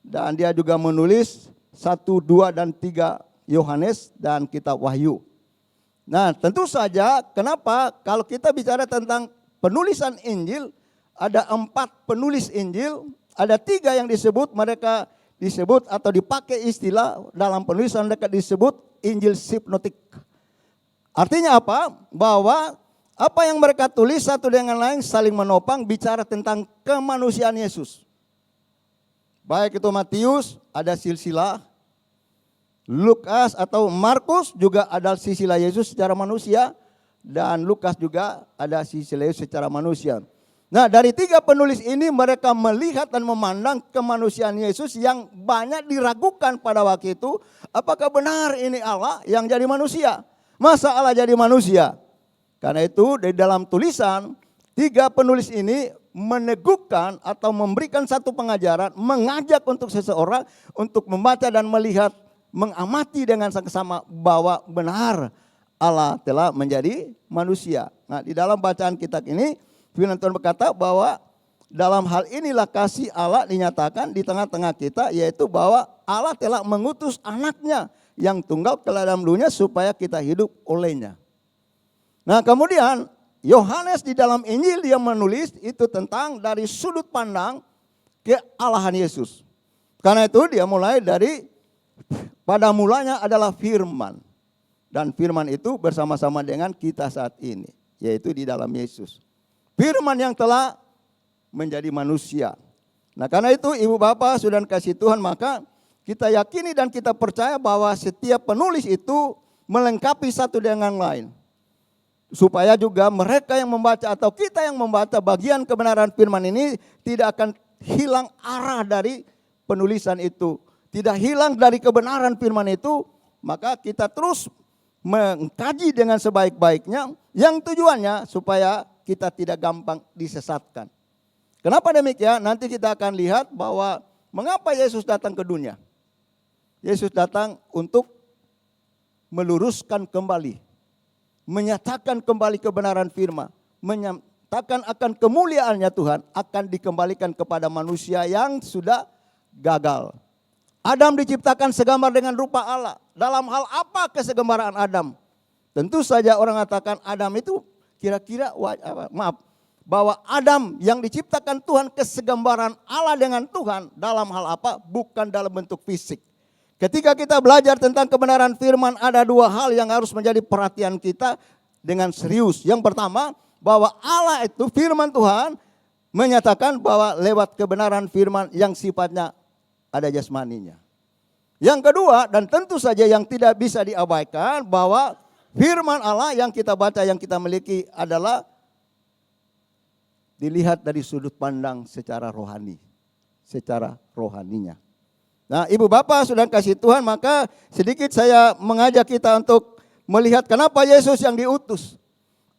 dan dia juga menulis 1, 2 dan 3 Yohanes dan kitab Wahyu. Nah, tentu saja kenapa kalau kita bicara tentang penulisan Injil, ada 4 penulis Injil, ada 3 yang disebut, mereka disebut atau dipakai istilah dalam penulisan mereka disebut Injil sinoptik. Artinya apa? Bahwa apa yang mereka tulis satu dengan lain saling menopang bicara tentang kemanusiaan Yesus. Baik itu Matius ada silsilah, Lukas atau Markus juga ada silsilah Yesus secara manusia. dan Lukas juga ada Sileus secara manusia. Nah, dari tiga penulis ini mereka melihat dan memandang kemanusiaan Yesus yang banyak diragukan pada waktu itu. Apakah benar ini Allah yang jadi manusia? Masa Allah jadi manusia? Karena itu di dalam tulisan, tiga penulis ini meneguhkan atau memberikan satu pengajaran, mengajak untuk seseorang untuk membaca dan melihat, mengamati dengan sama bahwa benar Allah telah menjadi manusia. Nah, di dalam bacaan kitab ini, firman Tuhan berkata bahwa dalam hal inilah kasih Allah dinyatakan di tengah-tengah kita, yaitu bahwa Allah telah mengutus anaknya yang tunggal ke dalam dunia supaya kita hidup olehnya. Nah, kemudian Yohanes di dalam Injil dia menulis itu tentang dari sudut pandang kealahan Yesus. Karena itu dia mulai dari pada mulanya adalah firman. Dan firman itu bersama-sama dengan kita saat ini, yaitu di dalam Yesus. Firman yang telah menjadi manusia. Nah, karena itu ibu bapak saudara kasih Tuhan, maka kita yakini dan kita percaya bahwa setiap penulis itu melengkapi satu dengan lain. Supaya juga mereka yang membaca atau kita yang membaca bagian kebenaran firman ini tidak akan hilang arah dari penulisan itu. Tidak hilang dari kebenaran firman itu, maka kita terus mengkaji dengan sebaik-baiknya yang tujuannya supaya kita tidak gampang disesatkan. Kenapa demikian? Nanti kita akan lihat bahwa mengapa Yesus datang ke dunia. Yesus datang untuk meluruskan kembali, menyatakan kembali kebenaran firman, menyatakan akan kemuliaannya Tuhan akan dikembalikan kepada manusia yang sudah gagal. Adam diciptakan segambar dengan rupa Allah. Dalam hal apa kesegambaran Adam? Tentu saja orang katakan Adam itu kira-kira bahwa Adam yang diciptakan Tuhan kesegambaran Allah dengan Tuhan dalam hal apa? Bukan dalam bentuk fisik. Ketika kita belajar tentang kebenaran firman, ada dua hal yang harus menjadi perhatian kita dengan serius. Yang pertama, bahwa Allah itu firman Tuhan menyatakan bahwa lewat kebenaran firman yang sifatnya ada jasmaninya. Yang kedua, dan tentu saja yang tidak bisa diabaikan, bahwa firman Allah yang kita baca, yang kita miliki adalah dilihat dari sudut pandang secara rohani. Secara rohaninya. Nah, ibu bapak sudah kasih Tuhan, maka sedikit saya mengajak kita untuk melihat kenapa Yesus yang diutus.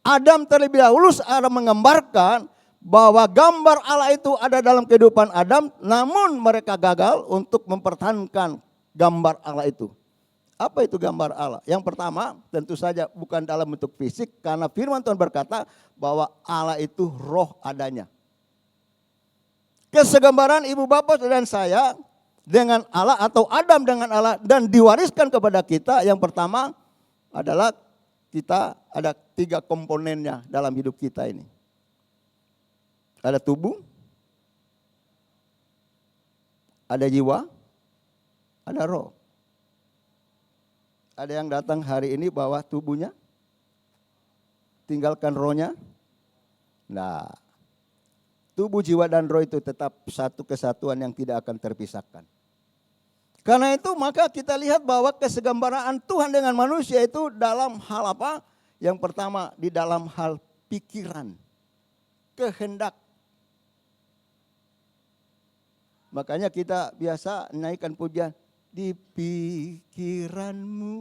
Adam terlebih dahulu Adam menggambarkan bahwa gambar Allah itu ada dalam kehidupan Adam, namun mereka gagal untuk mempertahankan gambar Allah itu. Apa itu gambar Allah? Yang pertama tentu saja bukan dalam bentuk fisik, karena firman Tuhan berkata bahwa Allah itu roh adanya. Kesegambaran ibu bapak dan saya dengan Allah atau Adam dengan Allah dan diwariskan kepada kita, yang pertama adalah kita ada 3 komponennya dalam hidup kita ini. Ada tubuh, ada jiwa, ada roh. Ada yang datang hari ini bawa tubuhnya, tinggalkan rohnya. Nah, tubuh, jiwa, dan roh itu tetap satu kesatuan yang tidak akan terpisahkan. Karena itu maka kita lihat bahwa kesegambaraan Tuhan dengan manusia itu dalam hal apa? Yang pertama di dalam hal pikiran, kehendak. Makanya kita biasa naikkan pujian, di pikiranmu,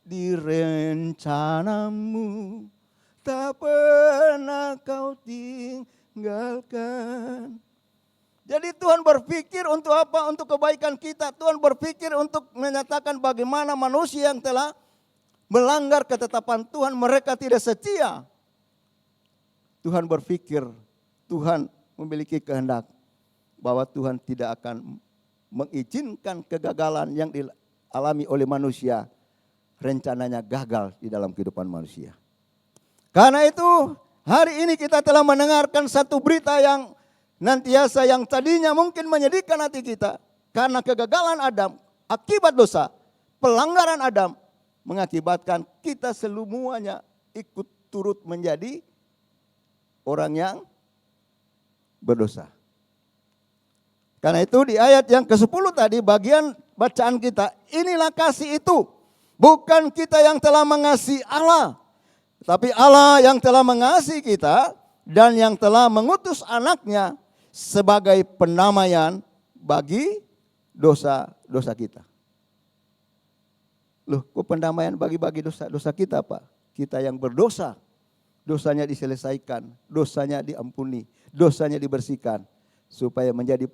di rencanamu, tak pernah kau tinggalkan. Jadi Tuhan berpikir untuk apa? Untuk kebaikan kita. Tuhan berpikir untuk menyatakan bagaimana manusia yang telah melanggar ketetapan Tuhan, mereka tidak setia. Tuhan berpikir, Tuhan memiliki kehendak bahwa Tuhan tidak akan mengizinkan kegagalan yang dialami oleh manusia. Rencananya gagal di dalam kehidupan manusia. Karena itu hari ini kita telah mendengarkan satu berita yang nantiasa yang tadinya mungkin menyedihkan hati kita. Karena kegagalan Adam akibat dosa, pelanggaran Adam mengakibatkan kita semuanya ikut turut menjadi orang yang berdosa. Karena itu di ayat yang ke-10 tadi bagian bacaan kita, inilah kasih itu. Bukan kita yang telah mengasihi Allah, Tapi Allah yang telah mengasihi kita dan yang telah mengutus anaknya sebagai pendamaian bagi dosa-dosa kita. Loh, kok pendamaian bagi dosa-dosa kita, Pak? Kita yang berdosa, dosanya diselesaikan, dosanya diampuni, dosanya dibersihkan, supaya menjadi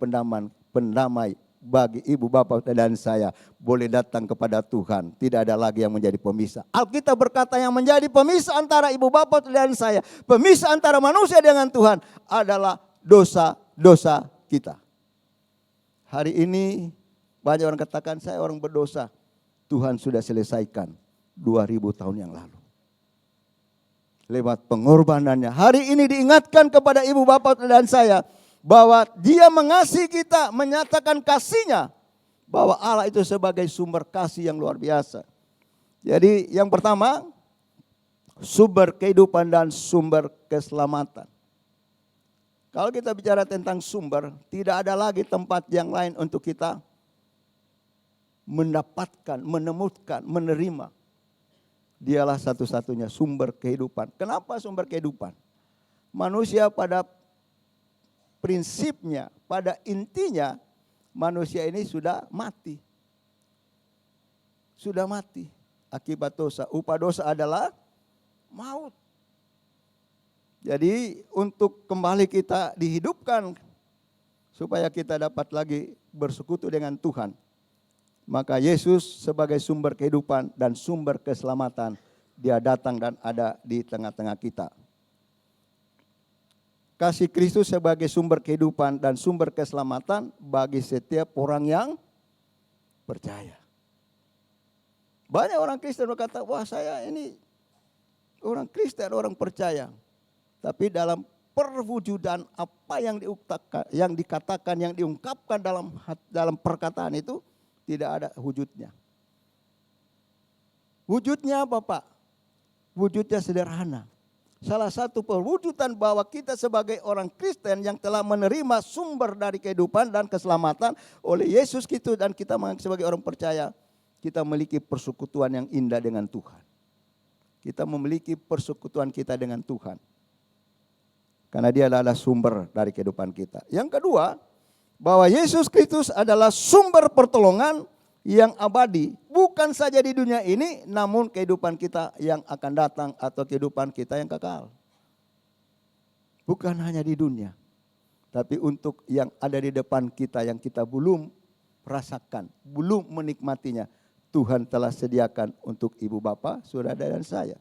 pendamai bagi ibu bapak dan saya, boleh datang kepada Tuhan. Tidak ada lagi yang menjadi pemisah. Alkitab berkata yang menjadi pemisah antara ibu bapak dan saya, pemisah antara manusia dengan Tuhan adalah dosa-dosa kita. Hari ini banyak orang katakan saya orang berdosa. Tuhan sudah selesaikan 2000 tahun yang lalu. Lewat pengorbanannya. Hari ini diingatkan kepada ibu bapak dan saya bahwa Dia mengasihi kita, menyatakan kasih-Nya, bahwa Allah itu sebagai sumber kasih yang luar biasa. Jadi yang pertama, sumber kehidupan dan sumber keselamatan. Kalau kita bicara tentang sumber, tidak ada lagi tempat yang lain untuk kita mendapatkan, menemukan, menerima. Dialah satu-satunya sumber kehidupan. Kenapa sumber kehidupan? Manusia pada prinsipnya, pada intinya, manusia ini sudah mati. Sudah mati akibat dosa. Upah dosa adalah maut. Jadi untuk kembali kita dihidupkan, supaya kita dapat lagi bersekutu dengan Tuhan. Maka Yesus sebagai sumber kehidupan dan sumber keselamatan, Dia datang dan ada di tengah-tengah kita. Kasih Kristus sebagai sumber kehidupan dan sumber keselamatan bagi setiap orang yang percaya. Banyak orang Kristen berkata, wah saya ini orang Kristen, orang percaya. Tapi dalam perwujudan apa yang dikatakan, yang diungkapkan dalam perkataan itu tidak ada wujudnya. Wujudnya apa, Pak? Wujudnya sederhana. Salah satu perwujudan bahwa kita sebagai orang Kristen yang telah menerima sumber dari kehidupan dan keselamatan oleh Yesus Kristus, dan kita sebagai orang percaya, kita memiliki persekutuan yang indah dengan Tuhan. Kita memiliki persekutuan kita dengan Tuhan. Karena Dia adalah sumber dari kehidupan kita. Yang kedua, bahwa Yesus Kristus adalah sumber pertolongan yang abadi, bukan saja di dunia ini, namun kehidupan kita yang akan datang atau kehidupan kita yang kekal. Bukan hanya di dunia, tapi untuk yang ada di depan kita yang kita belum rasakan, belum menikmatinya, Tuhan telah sediakan untuk ibu bapak, saudara dan saya.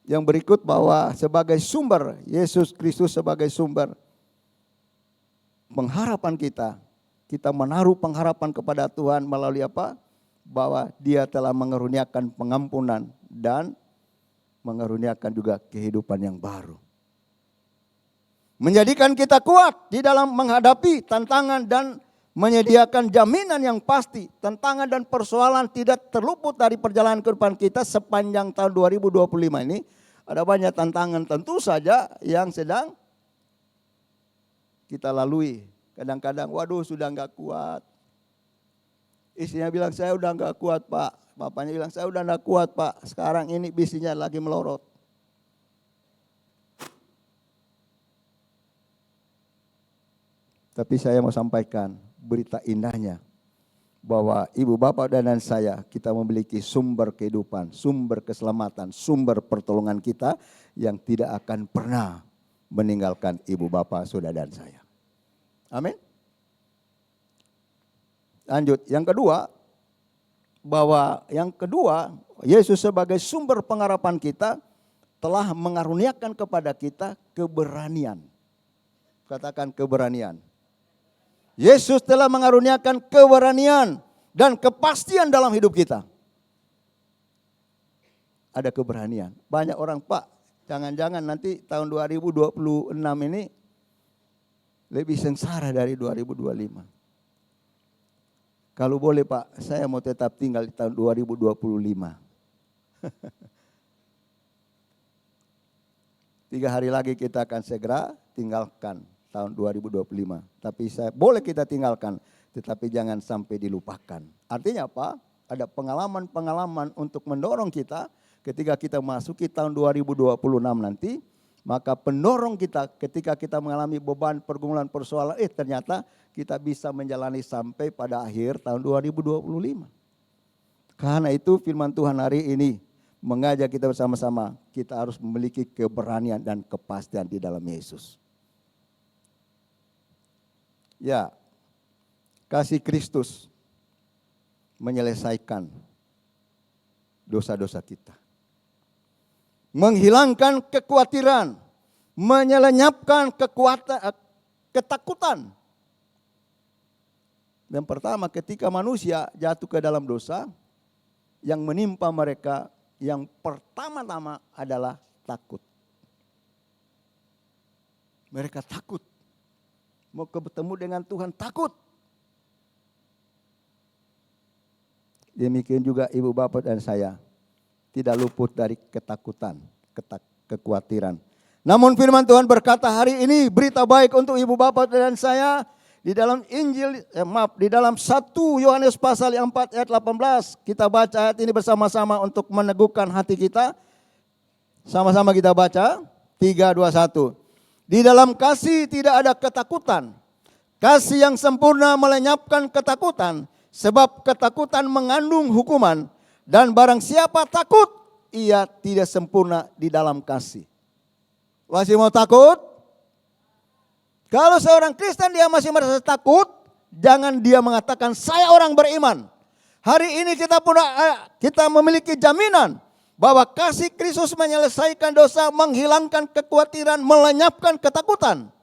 Yang berikut bahwa sebagai sumber, Yesus Kristus sebagai sumber pengharapan kita menaruh pengharapan kepada Tuhan melalui apa? Bahwa Dia telah mengaruniakan pengampunan dan mengaruniakan juga kehidupan yang baru. Menjadikan kita kuat di dalam menghadapi tantangan dan menyediakan jaminan yang pasti. Tantangan dan persoalan tidak terluput dari perjalanan kehidupan kita sepanjang tahun 2025 ini. Ada banyak tantangan tentu saja yang sedang kita lalui. Kadang-kadang, waduh sudah enggak kuat. Istrinya bilang, saya udah enggak kuat Pak. Bapaknya bilang, saya udah enggak kuat Pak. Sekarang ini bisnisnya lagi melorot. Tapi saya mau sampaikan berita indahnya. Bahwa ibu bapak dan saya, kita memiliki sumber kehidupan, sumber keselamatan, sumber pertolongan kita yang tidak akan pernah meninggalkan ibu bapak, saudara dan saya. Amin. Lanjut, yang kedua, bahwa Yesus sebagai sumber pengharapan kita telah mengaruniakan kepada kita keberanian. Katakan keberanian. Yesus telah mengaruniakan keberanian dan kepastian dalam hidup kita. Ada keberanian. Banyak orang, Pak, jangan-jangan nanti tahun 2026 ini lebih sengsara dari 2025. Kalau boleh Pak, saya mau tetap tinggal di tahun 2025. 3 hari lagi kita akan segera tinggalkan tahun 2025. Tapi boleh kita tinggalkan, tetapi jangan sampai dilupakan. Artinya apa? Ada pengalaman-pengalaman untuk mendorong kita ketika kita masuki tahun 2026 nanti, maka pendorong kita ketika kita mengalami beban pergumulan persoalan, ternyata kita bisa menjalani sampai pada akhir tahun 2025. Karena itu firman Tuhan hari ini mengajak kita bersama-sama, kita harus memiliki keberanian dan kepastian di dalam Yesus. Ya, kasih Kristus menyelesaikan dosa-dosa kita. Menghilangkan kekhawatiran, menyelenyapkan ketakutan. Dan pertama, ketika manusia jatuh ke dalam dosa, yang menimpa mereka yang pertama-tama adalah takut. Mereka takut. Mau bertemu dengan Tuhan takut. Demikian juga ibu bapak dan saya tidak luput dari ketakutan, kekhawatiran. Namun firman Tuhan berkata hari ini berita baik untuk ibu bapak dan saya di dalam di dalam 1 Yohanes pasal yang 4 ayat 18. Kita baca ayat ini bersama-sama untuk meneguhkan hati kita. Sama-sama kita baca. 3, 2, 1. Di dalam kasih tidak ada ketakutan. Kasih yang sempurna melenyapkan ketakutan. Sebab ketakutan mengandung hukuman. Dan barang siapa takut, ia tidak sempurna di dalam kasih. Masih mau takut? Kalau seorang Kristen dia masih merasa takut, jangan dia mengatakan saya orang beriman. Hari ini kita memiliki jaminan bahwa kasih Kristus menyelesaikan dosa, menghilangkan kekhawatiran, melenyapkan ketakutan.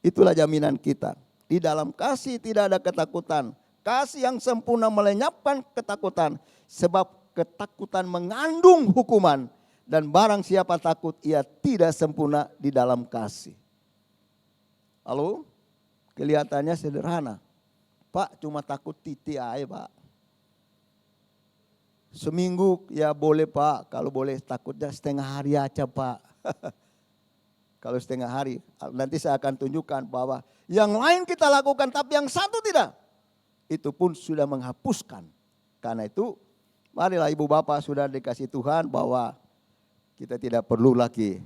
Itulah jaminan kita. Di dalam kasih tidak ada ketakutan. Kasih yang sempurna melenyapkan ketakutan. Sebab ketakutan mengandung hukuman. Dan barang siapa takut ia tidak sempurna di dalam kasih. Halo? Kelihatannya sederhana. Pak cuma takut titik aja Pak. Seminggu ya boleh Pak. Kalau boleh takutnya setengah hari aja Pak. Kalau setengah hari. Nanti saya akan tunjukkan bahwa yang lain kita lakukan tapi yang satu tidak. Itu pun sudah menghapuskan. Karena itu marilah ibu bapak sudah dikasih Tuhan bahwa kita tidak perlu lagi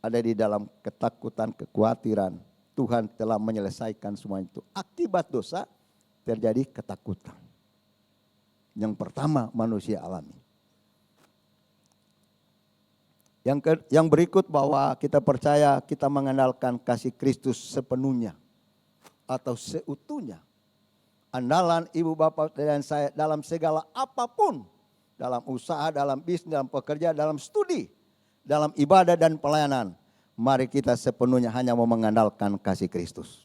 ada di dalam ketakutan, kekhawatiran. Tuhan telah menyelesaikan semua itu. Akibat dosa terjadi ketakutan. Yang pertama manusia alami. Yang berikut bahwa kita percaya kita mengandalkan kasih Kristus sepenuhnya atau seutuhnya. Andalan ibu bapak dan saya dalam segala apapun. Dalam usaha, dalam bisnis, dalam pekerjaan, dalam studi. Dalam ibadah dan pelayanan. Mari kita sepenuhnya hanya mau mengandalkan kasih Kristus.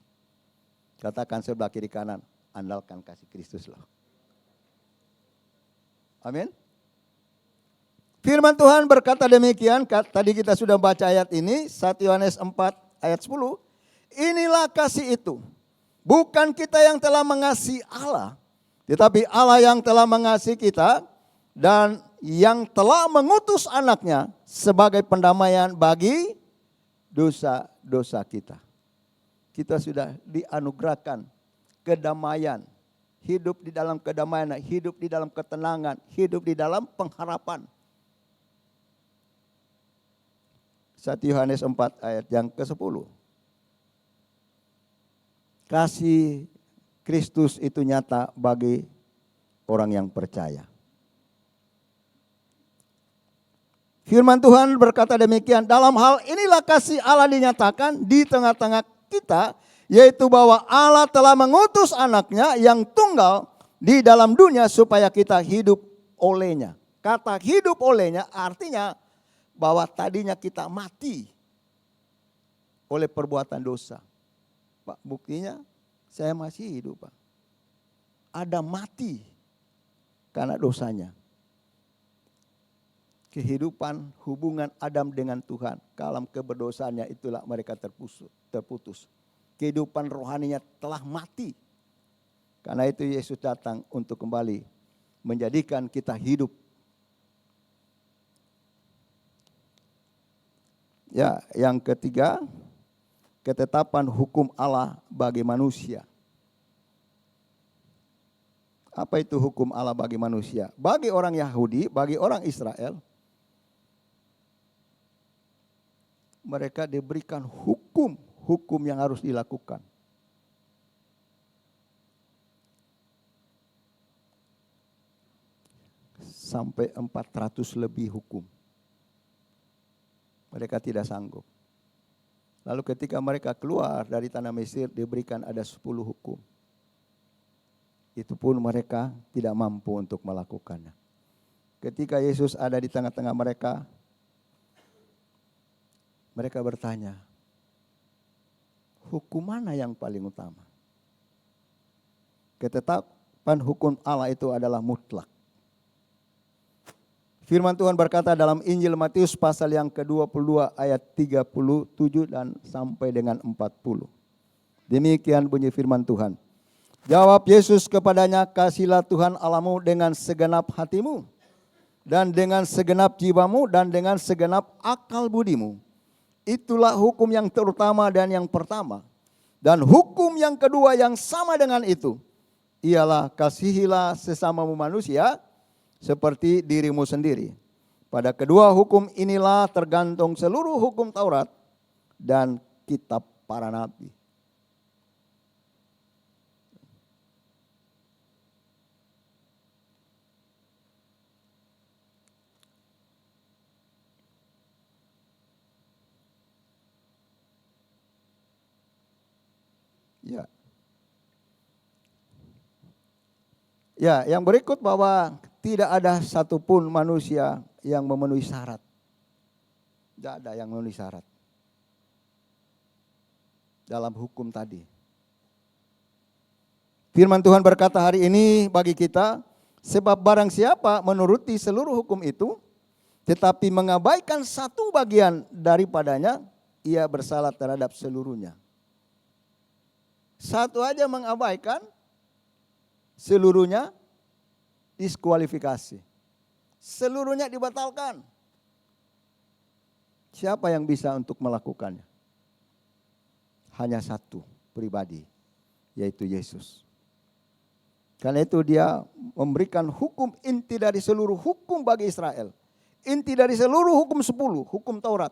Katakan sebelah kiri kanan, andalkan kasih Kristus loh. Amin. Firman Tuhan berkata demikian, tadi kita sudah baca ayat ini, 1 Yohanes 4 ayat 10. Inilah kasih itu, bukan kita yang telah mengasihi Allah, tetapi Allah yang telah mengasihi kita dan yang telah mengutus anaknya sebagai pendamaian bagi dosa-dosa kita. Kita sudah dianugerahkan kedamaian, hidup di dalam kedamaian, hidup di dalam ketenangan, hidup di dalam pengharapan. 1 Yohanes 4 ayat yang ke-10. Kasih Kristus itu nyata bagi orang yang percaya. Firman Tuhan berkata demikian, dalam hal inilah kasih Allah dinyatakan di tengah-tengah kita, yaitu bahwa Allah telah mengutus anaknya yang tunggal di dalam dunia supaya kita hidup olehnya. Kata hidup olehnya artinya bahwa tadinya kita mati oleh perbuatan dosa. Pak, buktinya saya masih hidup Pak. Ada mati karena dosanya. Kehidupan hubungan Adam dengan Tuhan. Dalam keberdosaannya itulah mereka terputus. Kehidupan rohaninya telah mati. Karena itu Yesus datang untuk kembali menjadikan kita hidup. Ya, yang ketiga, ketetapan hukum Allah bagi manusia. Apa itu hukum Allah bagi manusia? Bagi orang Yahudi, bagi orang Israel, mereka diberikan hukum yang harus dilakukan. Sampai 400 lebih hukum. Mereka tidak sanggup. Lalu ketika mereka keluar dari tanah Mesir, diberikan ada 10 hukum. Itu pun mereka tidak mampu untuk melakukannya. Ketika Yesus ada di tengah-tengah mereka, mereka bertanya, hukum mana yang paling utama? Ketetapan hukum Allah itu adalah mutlak. Firman Tuhan berkata dalam Injil Matius pasal yang ke-22 ayat 37 dan sampai dengan 40. Demikian bunyi firman Tuhan. Jawab Yesus kepadanya, kasihlah Tuhan Allahmu dengan segenap hatimu, dan dengan segenap jiwamu, dan dengan segenap akal budimu. Itulah hukum yang terutama dan yang pertama. Dan hukum yang kedua yang sama dengan itu, ialah kasihilah sesamamu manusia seperti dirimu sendiri. Pada kedua hukum inilah tergantung seluruh hukum Taurat dan kitab para nabi. Ya, yang berikut bahwa tidak ada satupun manusia yang memenuhi syarat. Tidak ada yang memenuhi syarat dalam hukum tadi. Firman Tuhan berkata hari ini bagi kita, sebab barang siapa menuruti seluruh hukum itu, tetapi mengabaikan satu bagian daripadanya, ia bersalah terhadap seluruhnya. Satu aja mengabaikan, seluruhnya diskualifikasi. Seluruhnya dibatalkan. Siapa yang bisa untuk melakukannya? Hanya satu pribadi, yaitu Yesus. Karena itu dia memberikan hukum inti dari seluruh hukum bagi Israel. Inti dari seluruh hukum 10, hukum Taurat.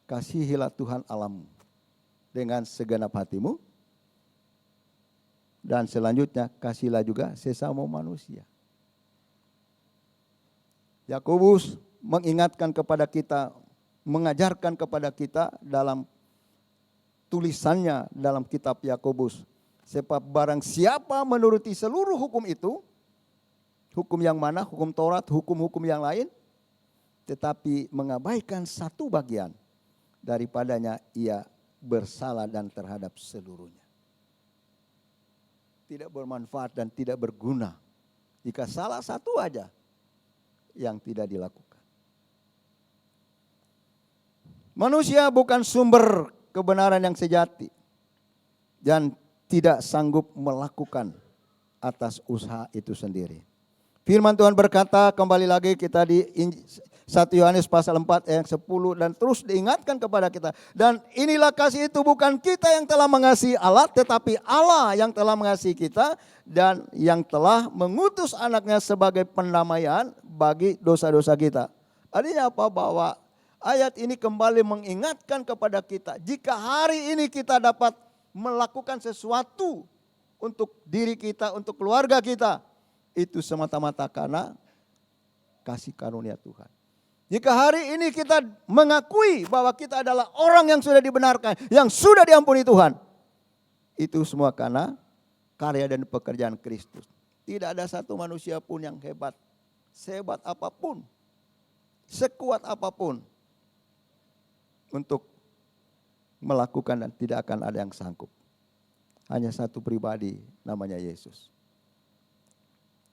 Kasihilah Tuhan Allahmu dengan segenap hatimu. Dan selanjutnya kasihlah juga sesama manusia. Yakobus mengingatkan kepada kita, mengajarkan kepada kita dalam tulisannya dalam kitab Yakobus. Sebab barang siapa menuruti seluruh hukum itu, hukum yang mana? Hukum Taurat, hukum-hukum yang lain. Tetapi mengabaikan satu bagian daripadanya, ia bersalah dan terhadap seluruhnya. Tidak bermanfaat dan tidak berguna jika salah satu aja yang tidak dilakukan. Manusia bukan sumber kebenaran yang sejati dan tidak sanggup melakukan atas usaha itu sendiri. Firman Tuhan berkata, kembali lagi kita di 1 Yohanes pasal 4 ayat 10 dan terus diingatkan kepada kita. Dan inilah kasih itu bukan kita yang telah mengasihi Allah, tetapi Allah yang telah mengasihi kita dan yang telah mengutus anaknya sebagai pendamaian bagi dosa-dosa kita. Artinya apa? Bahwa ayat ini kembali mengingatkan kepada kita, jika hari ini kita dapat melakukan sesuatu untuk diri kita, untuk keluarga kita, itu semata-mata karena kasih karunia Tuhan. Jika hari ini kita mengakui bahwa kita adalah orang yang sudah dibenarkan, yang sudah diampuni Tuhan, itu semua karena karya dan pekerjaan Kristus. Tidak ada satu manusia pun yang hebat, sehebat apapun, sekuat apapun untuk melakukan, dan tidak akan ada yang sanggup. Hanya satu pribadi, namanya Yesus.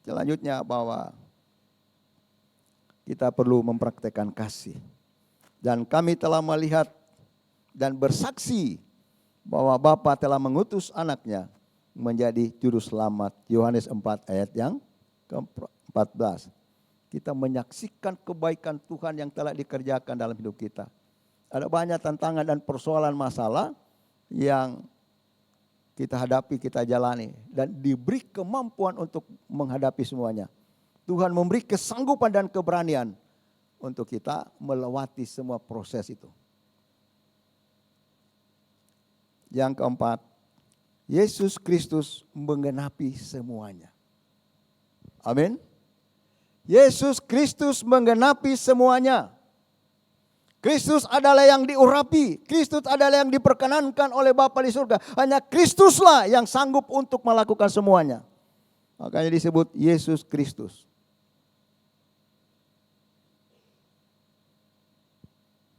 Selanjutnya bahwa kita perlu mempraktekkan kasih. Dan kami telah melihat dan bersaksi bahwa Bapa telah mengutus anaknya menjadi juru selamat. Yohanes 4 ayat yang ke-14. Kita menyaksikan kebaikan Tuhan yang telah dikerjakan dalam hidup kita. Ada banyak tantangan dan persoalan masalah yang kita hadapi, kita jalani. Dan diberi kemampuan untuk menghadapi semuanya. Tuhan memberi kesanggupan dan keberanian untuk kita melewati semua proses itu. Yang keempat, Yesus Kristus menggenapi semuanya. Amin. Yesus Kristus menggenapi semuanya. Kristus adalah yang diurapi, Kristus adalah yang diperkenankan oleh Bapa di surga. Hanya Kristuslah yang sanggup untuk melakukan semuanya. Makanya disebut Yesus Kristus.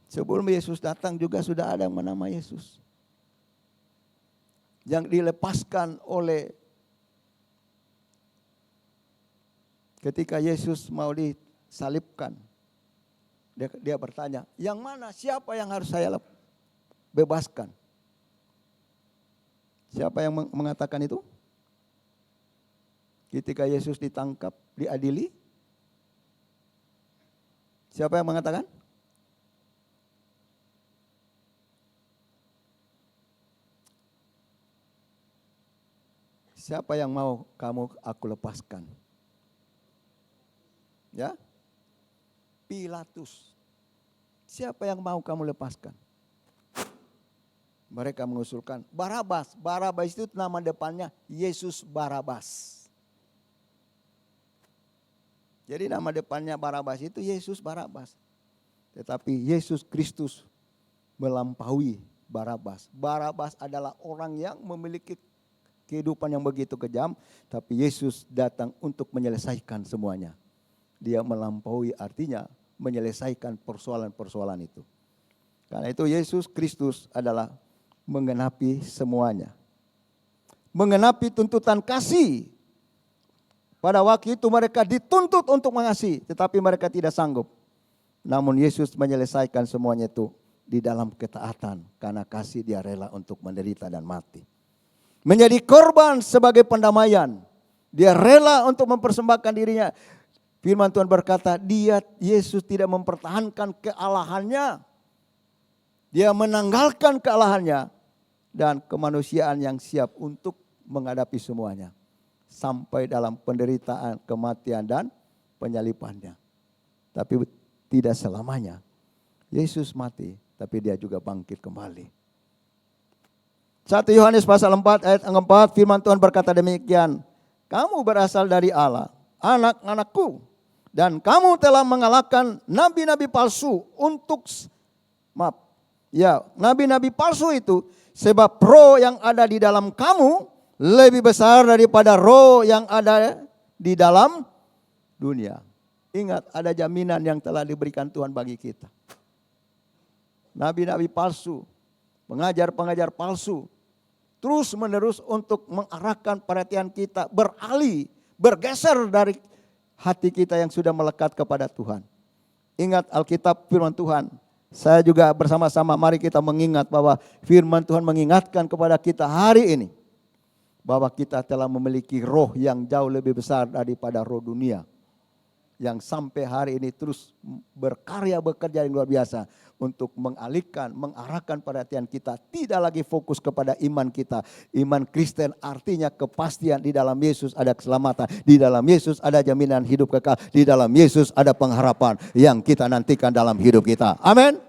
Sebelum Yesus datang juga sudah ada yang bernama Yesus. Yang dilepaskan oleh ketika Yesus mau disalibkan. Dia bertanya, yang mana, siapa yang harus saya bebaskan? Siapa yang mengatakan itu? Ketika Yesus ditangkap, diadili. Siapa yang mengatakan? Siapa yang mau aku lepaskan? Ya? Pilatus. Siapa yang mau kamu lepaskan? Mereka mengusulkan Barabas. Barabas itu nama depannya Yesus Barabas. Jadi nama depannya Barabas itu Yesus Barabas. Tetapi Yesus Kristus melampaui Barabas. Barabas adalah orang yang memiliki kehidupan yang begitu kejam, tapi Yesus datang untuk menyelesaikan semuanya. Dia melampaui, artinya menyelesaikan persoalan-persoalan itu. Karena itu Yesus Kristus adalah menggenapi semuanya. Menggenapi tuntutan kasih. Pada waktu itu mereka dituntut untuk mengasihi, tetapi mereka tidak sanggup. Namun Yesus menyelesaikan semuanya itu di dalam ketaatan. Karena kasih dia rela untuk menderita dan mati. Menjadi korban sebagai pendamaian. Dia rela untuk mempersembahkan dirinya. Firman Tuhan berkata, Yesus tidak mempertahankan kealahannya. Dia menanggalkan kealahannya dan kemanusiaan yang siap untuk menghadapi semuanya. Sampai dalam penderitaan, kematian dan penyalipannya. Tapi tidak selamanya. Yesus mati, tapi dia juga bangkit kembali. 1 Yohanes pasal 4 ayat 4 firman Tuhan berkata demikian. Kamu berasal dari Allah, anak-anakku. Dan kamu telah mengalahkan nabi-nabi palsu nabi-nabi palsu itu. Sebab roh yang ada di dalam kamu lebih besar daripada roh yang ada di dalam dunia. Ingat, ada jaminan yang telah diberikan Tuhan bagi kita. Nabi-nabi palsu, pengajar-pengajar palsu, terus menerus untuk mengarahkan perhatian kita bergeser dari hati kita yang sudah melekat kepada Tuhan. Ingat Alkitab firman Tuhan. Saya juga bersama-sama mari kita mengingat bahwa firman Tuhan mengingatkan kepada kita hari ini. Bahwa kita telah memiliki roh yang jauh lebih besar daripada roh dunia. Yang sampai hari ini terus bekerja yang luar biasa. Untuk mengarahkan perhatian kita. Tidak lagi fokus kepada iman kita. Iman Kristen artinya kepastian di dalam Yesus ada keselamatan. Di dalam Yesus ada jaminan hidup kekal. Di dalam Yesus ada pengharapan yang kita nantikan dalam hidup kita. Amin.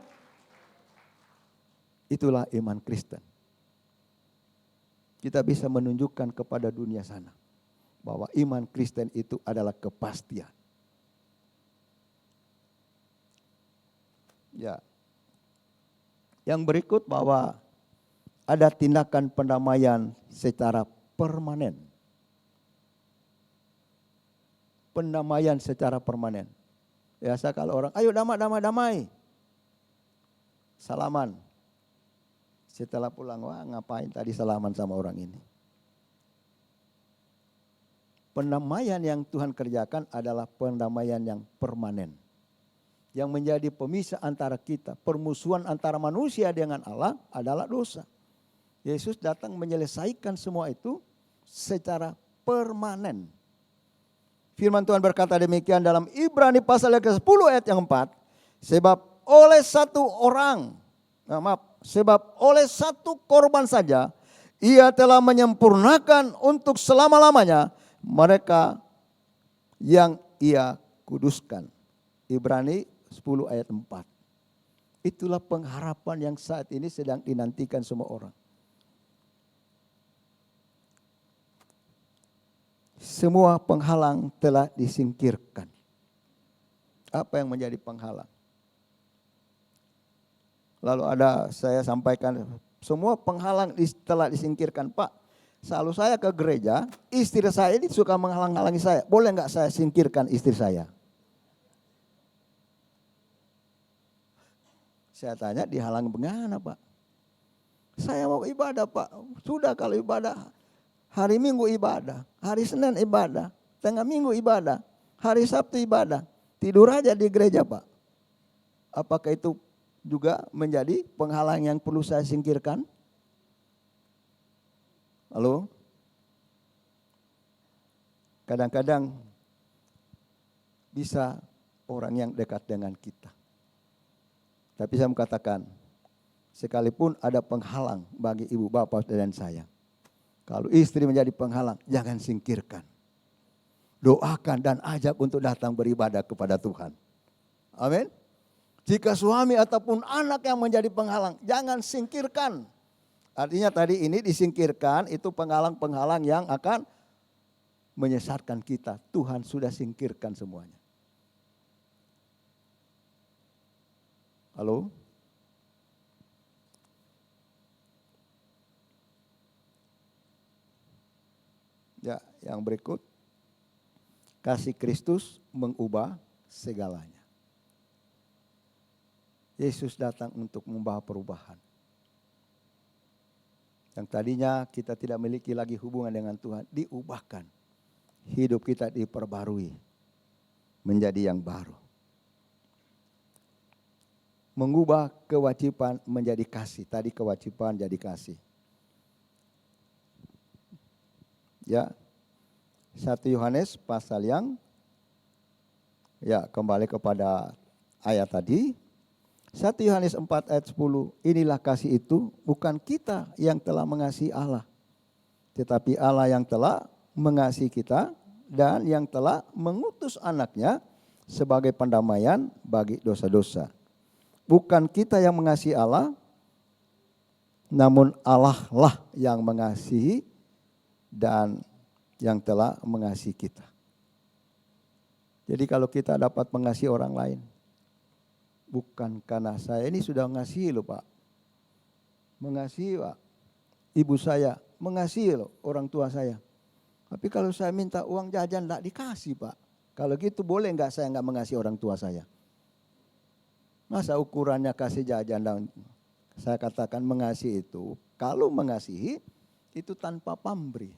Itulah iman Kristen. Kita bisa menunjukkan kepada dunia sana. Bahwa iman Kristen itu adalah kepastian. Ya. Yang berikut bahwa ada tindakan pendamaian secara permanen. Pendamaian secara permanen. Biasa kalau orang, ayo damai. Salaman. Setelah pulang, wah ngapain tadi salaman sama orang ini. Pendamaian yang Tuhan kerjakan adalah pendamaian yang permanen. Yang menjadi pemisah antara kita, permusuhan antara manusia dengan Allah adalah dosa. Yesus datang menyelesaikan semua itu secara permanen. Firman Tuhan berkata demikian dalam Ibrani pasal yang ke-10 ayat yang 4. Sebab oleh satu korban saja Ia telah menyempurnakan untuk selama-lamanya mereka yang Ia kuduskan. Ibrani 10 ayat 4. Itulah pengharapan yang saat ini sedang dinantikan semua orang. Semua penghalang telah disingkirkan. Apa yang menjadi penghalang? Lalu saya sampaikan, semua penghalang telah disingkirkan. Pak, selalu saya ke gereja, istri saya ini suka menghalang-halangi saya. Boleh nggak saya singkirkan istri saya? Saya tanya, dihalang bagaimana Pak? Saya mau ibadah Pak. Sudah kalau ibadah, hari Minggu ibadah, hari Senin ibadah, tengah Minggu ibadah, hari Sabtu ibadah. Tidur aja di gereja Pak. Apakah itu juga menjadi penghalang yang perlu saya singkirkan? Halo? Kadang-kadang bisa orang yang dekat dengan kita. Tapi saya mengatakan, sekalipun ada penghalang bagi ibu bapak dan saya. Kalau istri menjadi penghalang, jangan singkirkan. Doakan dan ajak untuk datang beribadah kepada Tuhan. Amin. Jika suami ataupun anak yang menjadi penghalang, jangan singkirkan. Artinya tadi ini disingkirkan, itu penghalang-penghalang yang akan menyesatkan kita. Tuhan sudah singkirkan semuanya. Halo? Ya, yang berikut. Kasih Kristus mengubah segalanya. Yesus datang untuk membawa perubahan. Yang tadinya kita tidak memiliki lagi hubungan dengan Tuhan, diubahkan. Hidup kita diperbarui menjadi yang baru. Mengubah kewajiban menjadi kasih. Tadi kewajiban jadi kasih. Ya, 1 Yohanes pasal yang, ya kembali kepada ayat tadi. 1 Yohanes 4 ayat 10, inilah kasih itu, bukan kita yang telah mengasihi Allah, tetapi Allah yang telah mengasihi kita dan yang telah mengutus anaknya sebagai pendamaian bagi dosa-dosa. Bukan kita yang mengasihi Allah, namun Allah lah yang mengasihi dan yang telah mengasihi kita. Jadi kalau kita dapat mengasihi orang lain, bukan karena saya ini sudah mengasihi loh Pak. Mengasihi Pak. Ibu saya, mengasihi loh orang tua saya. Tapi kalau saya minta uang jajan enggak dikasih Pak. Kalau gitu boleh enggak saya enggak mengasihi orang tua saya? Masa ukurannya kasih jajan? Saya katakan mengasihi itu, kalau mengasihi itu tanpa pamrih.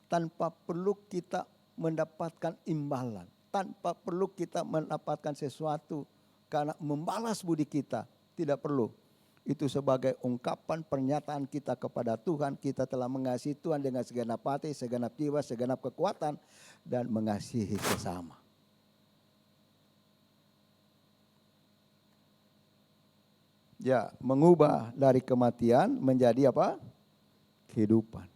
Tanpa perlu kita mendapatkan imbalan. Tanpa perlu kita mendapatkan sesuatu karena membalas budi kita. Tidak perlu. Itu sebagai ungkapan pernyataan kita kepada Tuhan. Kita telah mengasihi Tuhan dengan segenap hati, segenap jiwa, segenap kekuatan. Dan mengasihi sesama. Ya, mengubah dari kematian menjadi apa? Kehidupan.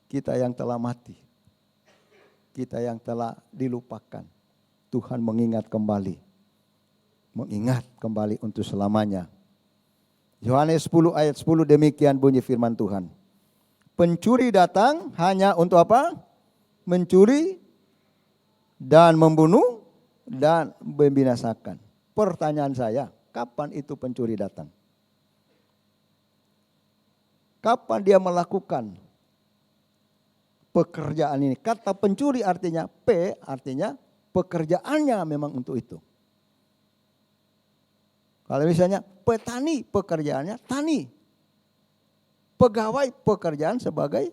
Kita yang telah mati. Kita yang telah dilupakan. Tuhan mengingat kembali. Mengingat kembali untuk selamanya. Yohanes 10 ayat 10 demikian bunyi firman Tuhan. Pencuri datang hanya untuk apa? Mencuri dan membunuh dan membinasakan. Pertanyaan saya, kapan itu pencuri datang? Kapan dia melakukan pekerjaan ini? Kata pencuri artinya P, artinya pekerjaannya memang untuk itu. Kalau misalnya petani pekerjaannya tani. Pegawai pekerjaan sebagai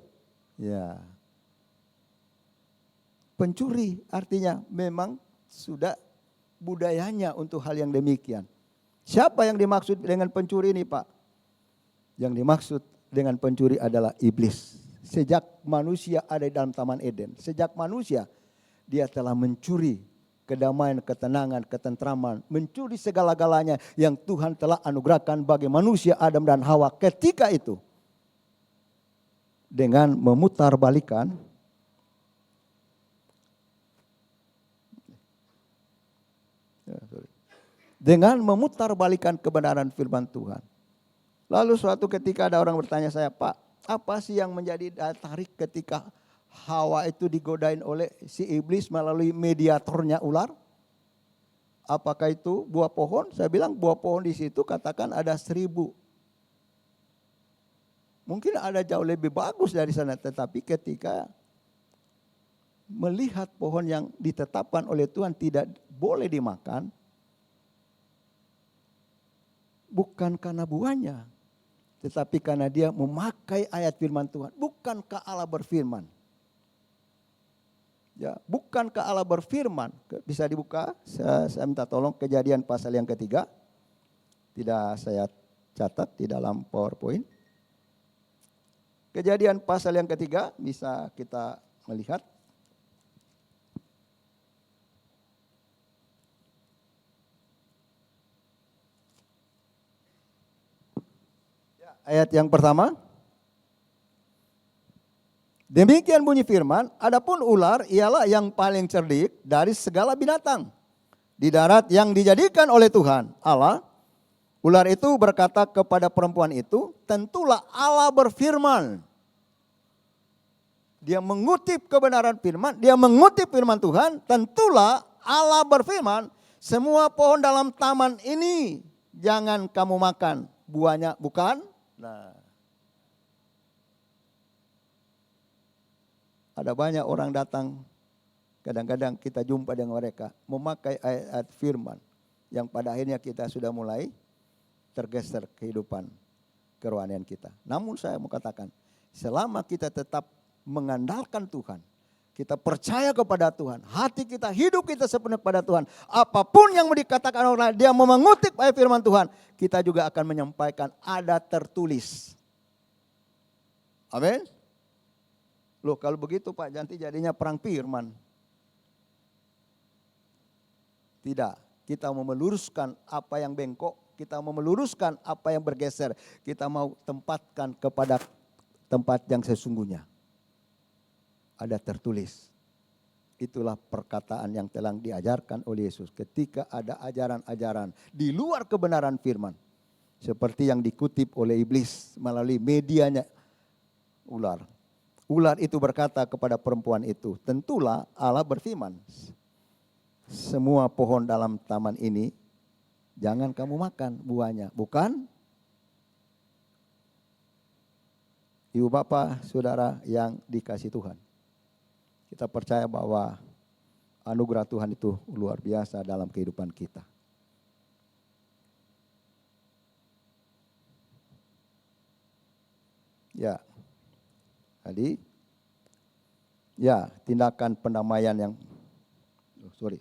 ya pencuri artinya memang sudah budayanya untuk hal yang demikian. Siapa yang dimaksud dengan pencuri ini Pak? Yang dimaksud dengan pencuri adalah iblis. Sejak manusia ada di dalam Taman Eden. Sejak manusia dia telah mencuri kedamaian, ketenangan, ketentraman. Mencuri segala-galanya yang Tuhan telah anugerahkan bagi manusia Adam dan Hawa ketika itu. dengan memutarbalikan kebenaran firman Tuhan. Lalu suatu ketika ada orang bertanya saya, Pak, apa sih yang menjadi daya tarik ketika Hawa itu digodain oleh si iblis melalui mediatornya ular? Apakah itu buah pohon? Saya bilang buah pohon di situ katakan ada 1000. Mungkin ada jauh lebih bagus dari sana, tetapi ketika melihat pohon yang ditetapkan oleh Tuhan tidak boleh dimakan, bukan karena buahnya, tetapi karena dia memakai ayat firman Tuhan. Bukankah Allah berfirman? Ya, bukankah Allah berfirman? Bisa dibuka, saya minta tolong Kejadian pasal yang ketiga. Tidak saya catat di dalam PowerPoint. Kejadian pasal yang ketiga bisa kita melihat. Ayat yang pertama. Demikian bunyi firman, adapun ular ialah yang paling cerdik dari segala binatang di darat yang dijadikan oleh Tuhan Allah. Ular itu berkata kepada perempuan itu, tentulah Allah berfirman. Dia mengutip kebenaran firman, dia mengutip firman Tuhan, tentulah Allah berfirman, semua pohon dalam taman ini jangan kamu makan, buahnya bukan. Nah, ada banyak orang datang, kadang-kadang kita jumpa dengan mereka memakai ayat-ayat firman yang pada akhirnya kita sudah mulai tergeser kehidupan kerohanian kita. Namun saya mau katakan, selama kita tetap mengandalkan Tuhan, kita percaya kepada Tuhan, hati kita, hidup kita sepenuhnya kepada Tuhan, apapun yang mau dikatakan orang lain, dia mau mengutip ayat firman Tuhan, kita juga akan menyampaikan ada tertulis. Amin. Loh kalau begitu Pak, nanti jadinya perang firman. Tidak, kita mau meluruskan apa yang bengkok, kita mau meluruskan apa yang bergeser, kita mau tempatkan kepada tempat yang sesungguhnya. Ada tertulis. Itulah perkataan yang telah diajarkan oleh Yesus. Ketika ada ajaran-ajaran di luar kebenaran firman, seperti yang dikutip oleh iblis melalui medianya ular. Ular itu berkata kepada perempuan itu, tentulah Allah berfirman, semua pohon dalam taman ini jangan kamu makan buahnya, bukan? Ibu bapak, saudara yang dikasih Tuhan, kita percaya bahwa anugerah Tuhan itu luar biasa dalam kehidupan kita. Ya, tadi, ya tindakan pendamaian yang, sorry.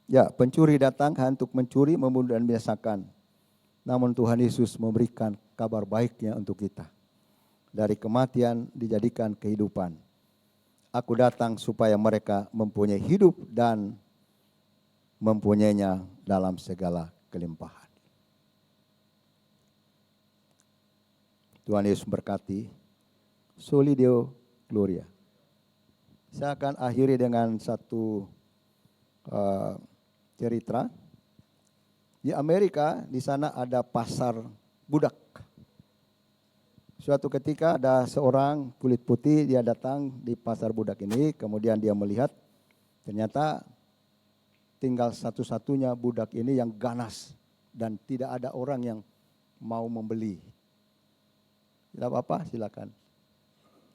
Ya, pencuri datang untuk mencuri, membunuh dan membinasakan. Namun Tuhan Yesus memberikan kabar baiknya untuk kita. Dari kematian dijadikan kehidupan. Aku datang supaya mereka mempunyai hidup dan mempunyainya dalam segala kelimpahan. Tuhan Yesus berkati. Soli Deo Gloria. Saya akan akhiri dengan satu cerita. Di Amerika, di sana ada pasar budak. Suatu ketika ada seorang kulit putih, dia datang di pasar budak ini, kemudian dia melihat ternyata tinggal satu-satunya budak ini yang ganas dan tidak ada orang yang mau membeli. Tidak apa-apa, silakan.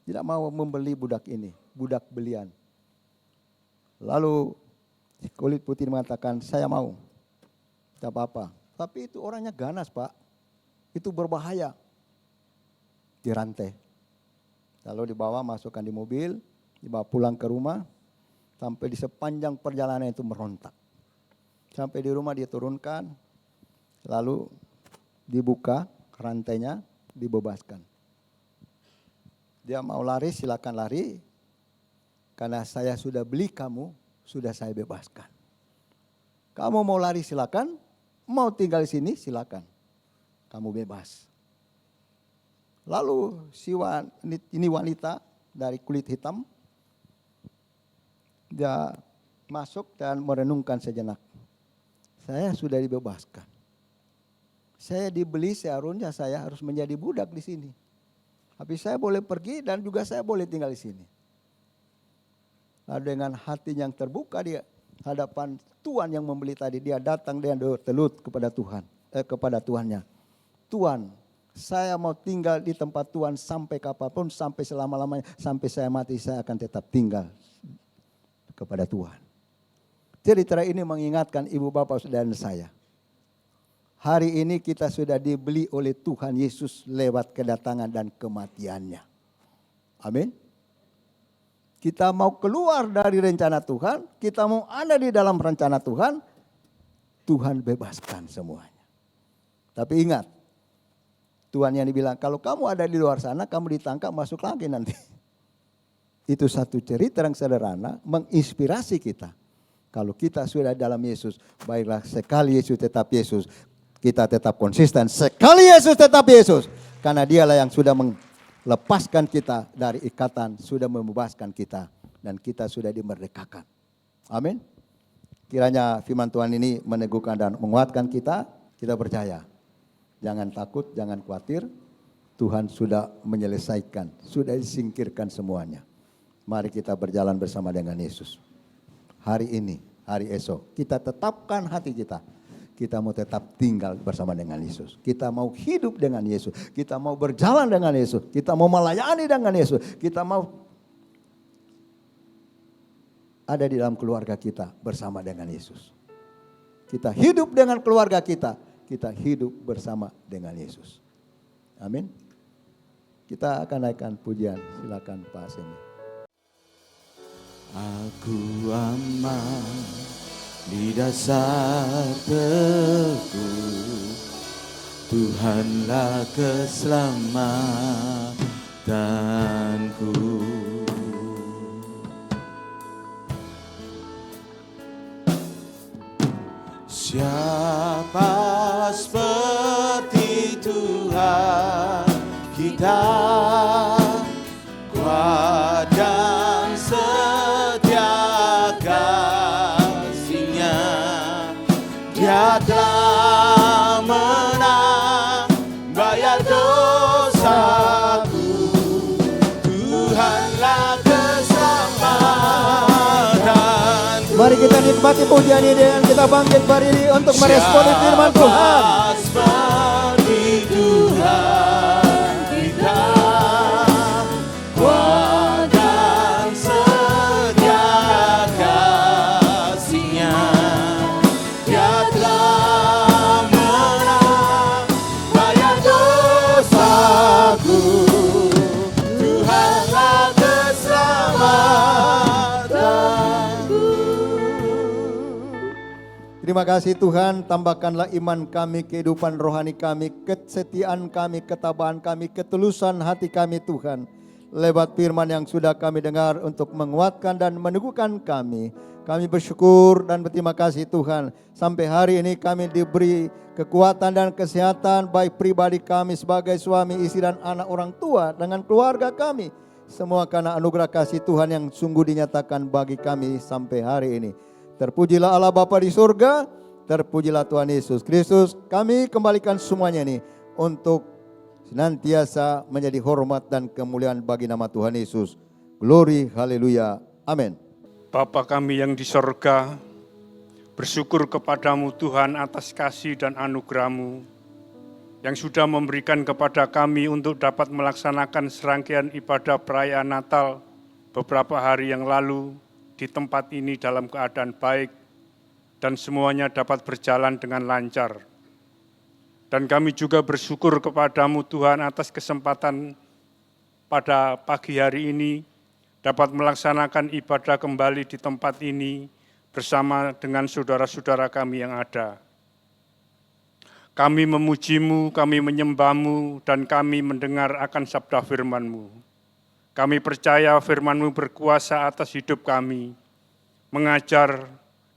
Tidak mau membeli budak ini, budak belian. Lalu kulit putih mengatakan, saya mau. Tidak apa-apa. Tapi itu orangnya ganas Pak. Itu berbahaya. Dirantai. Lalu dibawa, masukkan di mobil, dibawa pulang ke rumah. Sampai di sepanjang perjalanan itu merontak. Sampai di rumah dia turunkan. Lalu dibuka rantainya, dibebaskan. Dia mau lari, silakan lari. Karena saya sudah beli kamu, sudah saya bebaskan. Kamu mau lari silakan, mau tinggal di sini silakan. Kamu bebas. Lalu ini wanita dari kulit hitam, dia masuk dan merenungkan sejenak. Saya sudah dibebaskan. Saya dibeli, seharusnya saya harus menjadi budak di sini. Tapi saya boleh pergi dan juga saya boleh tinggal di sini. Lalu dengan hati yang terbuka di hadapan Tuhan yang membeli tadi, dia datang dengan telut kepada Tuhan, kepada Tuhannya. Tuhan, saya mau tinggal di tempat Tuhan sampai kapanpun, sampai selama-lamanya, sampai saya mati saya akan tetap tinggal kepada Tuhan. Cerita ini mengingatkan ibu bapak saudara saya. Hari ini kita sudah dibeli oleh Tuhan Yesus lewat kedatangan dan kematiannya. Amin. Kita mau keluar dari rencana Tuhan, kita mau ada di dalam rencana Tuhan, Tuhan bebaskan semuanya. Tapi ingat, Tuhan yang dibilang, kalau kamu ada di luar sana, kamu ditangkap masuk lagi nanti. Itu satu cerita yang sederhana, menginspirasi kita. Kalau kita sudah dalam Yesus, baiklah sekali Yesus tetap Yesus. Kita tetap konsisten, sekali Yesus tetap Yesus. Karena dialah yang sudah melepaskan kita dari ikatan, sudah membebaskan kita. Dan kita sudah dimerdekakan. Amin. Kiranya firman Tuhan ini meneguhkan dan menguatkan kita. Kita percaya. Jangan takut, jangan khawatir. Tuhan sudah menyelesaikan, sudah disingkirkan semuanya. Mari kita berjalan bersama dengan Yesus. Hari ini, hari esok, kita tetapkan hati kita. Kita mau tetap tinggal bersama dengan Yesus. Kita mau hidup dengan Yesus. Kita mau berjalan dengan Yesus. Kita mau melayani dengan Yesus. Kita mau ada di dalam keluarga kita bersama dengan Yesus. Kita hidup dengan keluarga kita. Kita hidup bersama dengan Yesus. Amin. Kita akan naikkan pujian. Silakan Pak Semi. Aku aman di dasar teguh, Tuhanlah keselamatanku. Siapa seperti Tuhan kita, kuat dan setia kasih-Nya. Dia telah menang bayar dosaku. Tuhanlah keselamatan. Mari kita nikmati pujian ini dan kita bangkit berdiri untuk meresponi firman Tuhan. Seperti Tuhan kita, kuat dan setia kasih-Nya. Dia telah menang bayar dosaku. Tuhanlah keselamatanku. Terima kasih Tuhan, tambahkanlah iman kami, kehidupan rohani kami, kesetiaan kami, ketabahan kami, ketulusan hati kami Tuhan. Lewat firman yang sudah kami dengar untuk menguatkan dan meneguhkan kami. Kami bersyukur dan berterima kasih Tuhan. Sampai hari ini kami diberi kekuatan dan kesehatan baik pribadi kami sebagai suami, istri dan anak orang tua dengan keluarga kami. Semua karena anugerah kasih Tuhan yang sungguh dinyatakan bagi kami sampai hari ini. Terpujilah Allah Bapa di surga, terpujilah Tuhan Yesus Kristus. Kami kembalikan semuanya ini untuk senantiasa menjadi hormat dan kemuliaan bagi nama Tuhan Yesus. Glory, haleluya, amin. Bapa kami yang di sorga, bersyukur kepadamu Tuhan atas kasih dan anugerah-Mu yang sudah memberikan kepada kami untuk dapat melaksanakan serangkaian ibadah perayaan Natal beberapa hari yang lalu di tempat ini dalam keadaan baik dan semuanya dapat berjalan dengan lancar. Dan kami juga bersyukur kepadamu Tuhan atas kesempatan pada pagi hari ini dapat melaksanakan ibadah kembali di tempat ini bersama dengan saudara-saudara kami yang ada. Kami memuji-Mu, kami menyembah-Mu, dan kami mendengar akan sabda firman-Mu. Kami percaya firman-Mu berkuasa atas hidup kami, mengajar,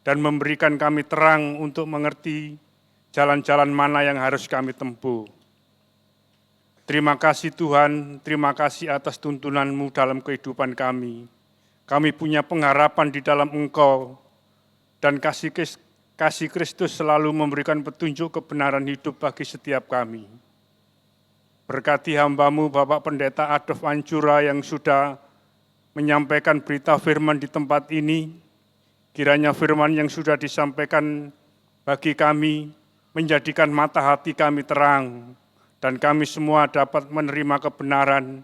dan memberikan kami terang untuk mengerti jalan-jalan mana yang harus kami tempuh. Terima kasih Tuhan, terima kasih atas tuntunan-Mu dalam kehidupan kami. Kami punya pengharapan di dalam Engkau, dan kasih Kristus selalu memberikan petunjuk kebenaran hidup bagi setiap kami. Berkati hamba-Mu Bapak Pendeta Adolf Ancura yang sudah menyampaikan berita firman di tempat ini, kiranya firman yang sudah disampaikan bagi kami menjadikan mata hati kami terang, dan kami semua dapat menerima kebenaran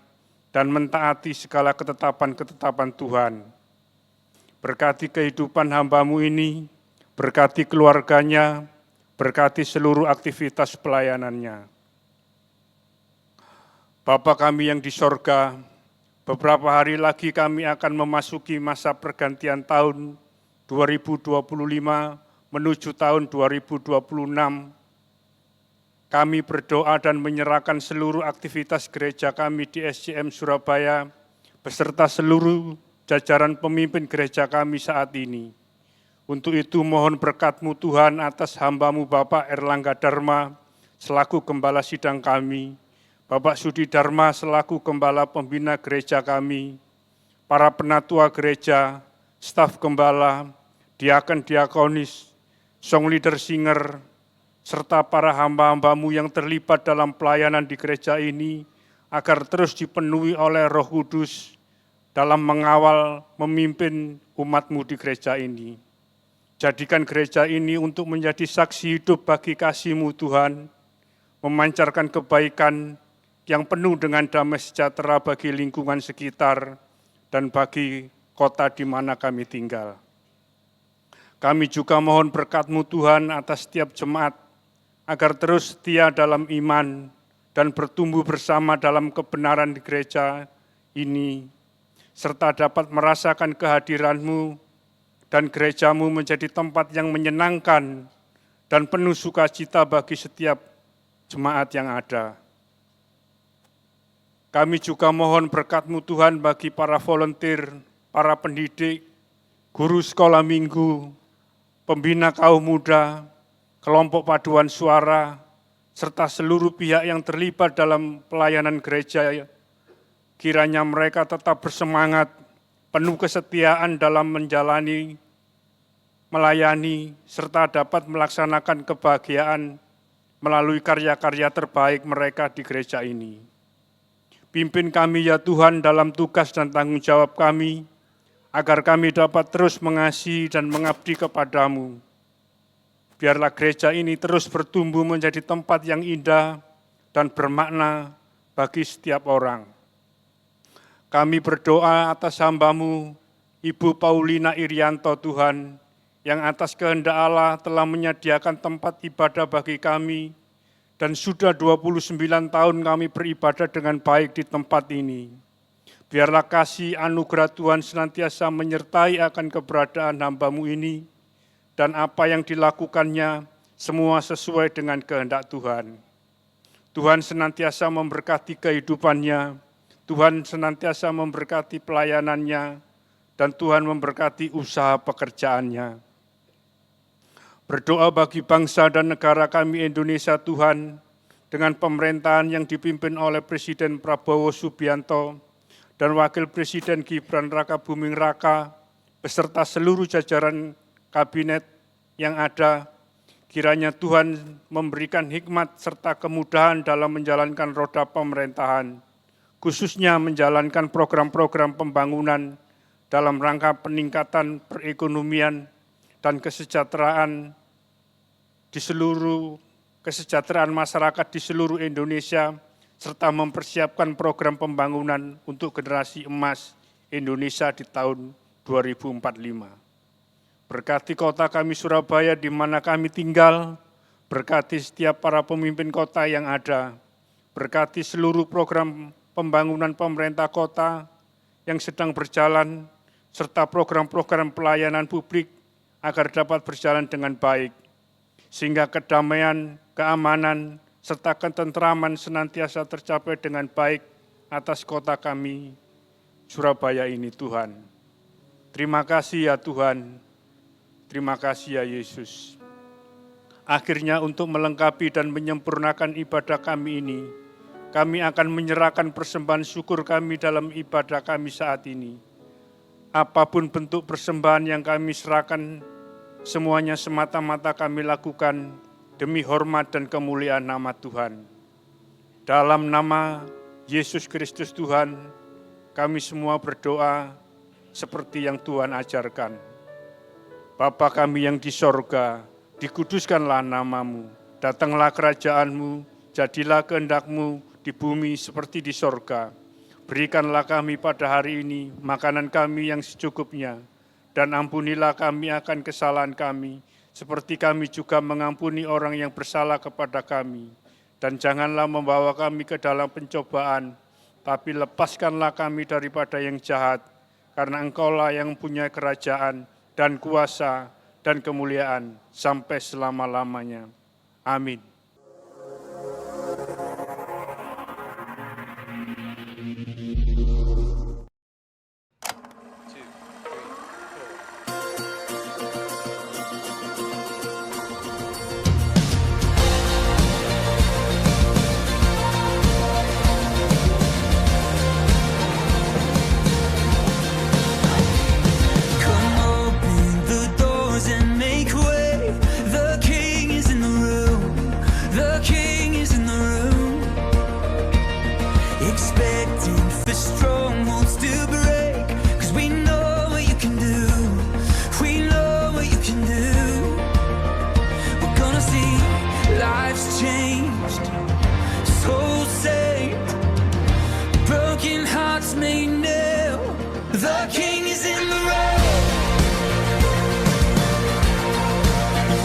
dan mentaati segala ketetapan-ketetapan Tuhan. Berkati kehidupan hamba-Mu ini, berkati keluarganya, berkati seluruh aktivitas pelayanannya. Bapa kami yang di sorga, beberapa hari lagi kami akan memasuki masa pergantian tahun 2025 menuju tahun 2026. Kami berdoa dan menyerahkan seluruh aktivitas gereja kami di SCM Surabaya beserta seluruh jajaran pemimpin gereja kami saat ini. Untuk itu mohon berkat-Mu Tuhan atas hamba-Mu Bapak Erlangga Dharma selaku gembala sidang kami, Bapak Sudi Dharma selaku gembala pembina gereja kami, para penatua gereja, staf gembala, diaken diakonis, song leader singer, serta para hamba-hamba-Mu yang terlibat dalam pelayanan di gereja ini, agar terus dipenuhi oleh Roh Kudus dalam mengawal, memimpin umat-Mu di gereja ini. Jadikan gereja ini untuk menjadi saksi hidup bagi kasih-Mu Tuhan, memancarkan kebaikan yang penuh dengan damai sejahtera bagi lingkungan sekitar dan bagi kota di mana kami tinggal. Kami juga mohon berkat-Mu Tuhan atas setiap jemaat, agar terus setia dalam iman dan bertumbuh bersama dalam kebenaran di gereja ini, serta dapat merasakan kehadiran-Mu dan gereja-Mu menjadi tempat yang menyenangkan dan penuh sukacita bagi setiap jemaat yang ada. Kami juga mohon berkat-Mu Tuhan bagi para volunteer, para pendidik, guru sekolah minggu, pembina kaum muda, kelompok paduan suara, serta seluruh pihak yang terlibat dalam pelayanan gereja. Kiranya mereka tetap bersemangat, penuh kesetiaan dalam menjalani, melayani, serta dapat melaksanakan kebahagiaan melalui karya-karya terbaik mereka di gereja ini. Pimpin kami ya Tuhan dalam tugas dan tanggung jawab kami, agar kami dapat terus mengasihi dan mengabdi kepada-Mu. Biarlah gereja ini terus bertumbuh menjadi tempat yang indah dan bermakna bagi setiap orang. Kami berdoa atas hamba-Mu, Ibu Paulina Irianto Tuhan, yang atas kehendak Allah telah menyediakan tempat ibadah bagi kami, dan sudah 29 tahun kami beribadah dengan baik di tempat ini. Biarlah kasih anugerah Tuhan senantiasa menyertai akan keberadaan hamba-Mu ini, dan apa yang dilakukannya semua sesuai dengan kehendak Tuhan. Tuhan senantiasa memberkati kehidupannya, Tuhan senantiasa memberkati pelayanannya, dan Tuhan memberkati usaha pekerjaannya. Berdoa bagi bangsa dan negara kami Indonesia Tuhan, dengan pemerintahan yang dipimpin oleh Presiden Prabowo Subianto dan Wakil Presiden Gibran Raka Buming Raka, beserta seluruh jajaran kabinet yang ada, kiranya Tuhan memberikan hikmat serta kemudahan dalam menjalankan roda pemerintahan, khususnya menjalankan program-program pembangunan dalam rangka peningkatan perekonomian dan kesejahteraan masyarakat di seluruh Indonesia, serta mempersiapkan program pembangunan untuk generasi emas Indonesia di tahun 2045. Berkati kota kami Surabaya di mana kami tinggal, berkati setiap para pemimpin kota yang ada, berkati seluruh program pembangunan pemerintah kota yang sedang berjalan, serta program-program pelayanan publik agar dapat berjalan dengan baik, sehingga kedamaian, keamanan, serta ketentraman senantiasa tercapai dengan baik atas kota kami, Surabaya ini Tuhan. Terima kasih ya Tuhan. Terima kasih ya Yesus. Akhirnya untuk melengkapi dan menyempurnakan ibadah kami ini, kami akan menyerahkan persembahan syukur kami dalam ibadah kami saat ini. Apapun bentuk persembahan yang kami serahkan, semuanya semata-mata kami lakukan demi hormat dan kemuliaan nama Tuhan. Dalam nama Yesus Kristus Tuhan, kami semua berdoa seperti yang Tuhan ajarkan. Bapa kami yang di sorga, dikuduskanlah namamu, datanglah kerajaanmu, jadilah kehendak-Mu di bumi seperti di sorga. Berikanlah kami pada hari ini makanan kami yang secukupnya, dan ampunilah kami akan kesalahan kami, seperti kami juga mengampuni orang yang bersalah kepada kami. Dan janganlah membawa kami ke dalam pencobaan, tapi lepaskanlah kami daripada yang jahat, karena Engkaulah yang punya kerajaan dan kuasa dan kemuliaan sampai selama-lamanya. Amin. Come open the doors and make way. The King is in the room. The King is in the room. Expecting for strongholds to break. 'Cause we know what you can do. We know what you can do. We're gonna see lives changed, souls saved, broken hearts made new. The King is in the room.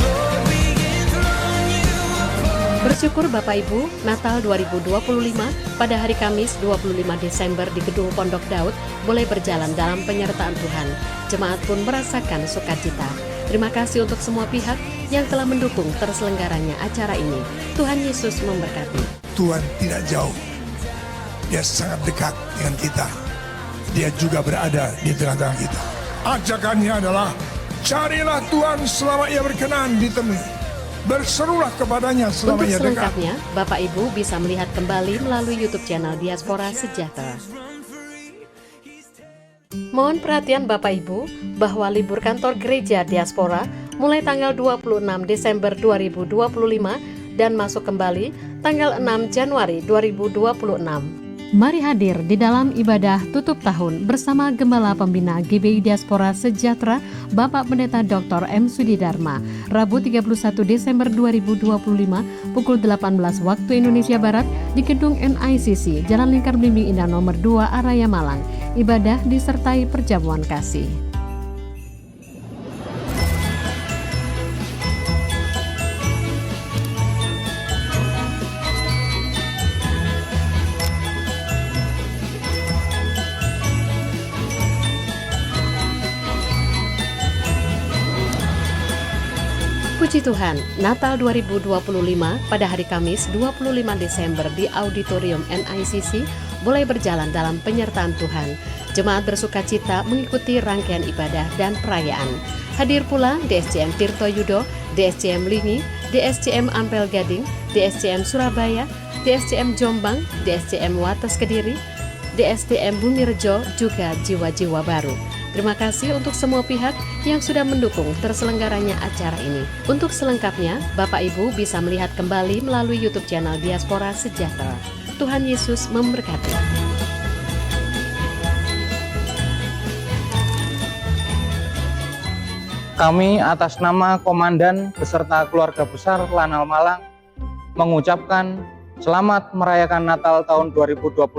Lord, we enthrone you upon. Bersyukur Bapak Ibu, Natal 2025 pada hari Kamis 25 Desember di Gedung Pondok Daud boleh berjalan dalam penyertaan Tuhan. Jemaat pun merasakan sukacita. Terima kasih untuk semua pihak yang telah mendukung terselenggaranya acara ini. Tuhan Yesus memberkati. Tuhan tidak jauh. Dia sangat dekat dengan kita. Dia juga berada di tengah-tengah kita. Ajakannya adalah, carilah Tuhan selama Ia berkenan ditemui. Berserulah kepadanya selama Untuk Ia dekat. selengkapnya, Bapak Ibu bisa melihat kembali melalui YouTube channel Diaspora Sejahtera. Mohon perhatian Bapak Ibu bahwa libur kantor gereja Diaspora mulai tanggal 26 Desember 2025 dan masuk kembali tanggal 6 Januari 2026. Mari hadir di dalam ibadah tutup tahun bersama Gembala Pembina GBI Diaspora Sejahtera Bapak Pendeta Dr. M. Sudidharma, Rabu 31 Desember 2025 pukul 18 waktu Indonesia Barat di Gedung NICC, Jalan Lingkar Blimbing Indah nomor 2 Araya Malang. Ibadah disertai perjamuan kasih. Puji Tuhan, Natal 2025 pada hari Kamis 25 Desember di Auditorium NICC boleh berjalan dalam penyertaan Tuhan. Jemaat bersukacita mengikuti rangkaian ibadah dan perayaan. Hadir pula DSCM Tirto Yudo, DSCM Lingi, DSCM Ampel Gading, DSCM Surabaya, DSCM Jombang, DSCM Wates Kediri, DSCM Bumirejo, juga Jiwa-Jiwa Baru. Terima kasih untuk semua pihak yang sudah mendukung terselenggaranya acara ini. Untuk selengkapnya, Bapak Ibu bisa melihat kembali melalui YouTube channel Diaspora Sejahtera. Tuhan Yesus memberkati. Kami atas nama Komandan beserta keluarga besar Lanal Malang mengucapkan selamat merayakan Natal tahun 2025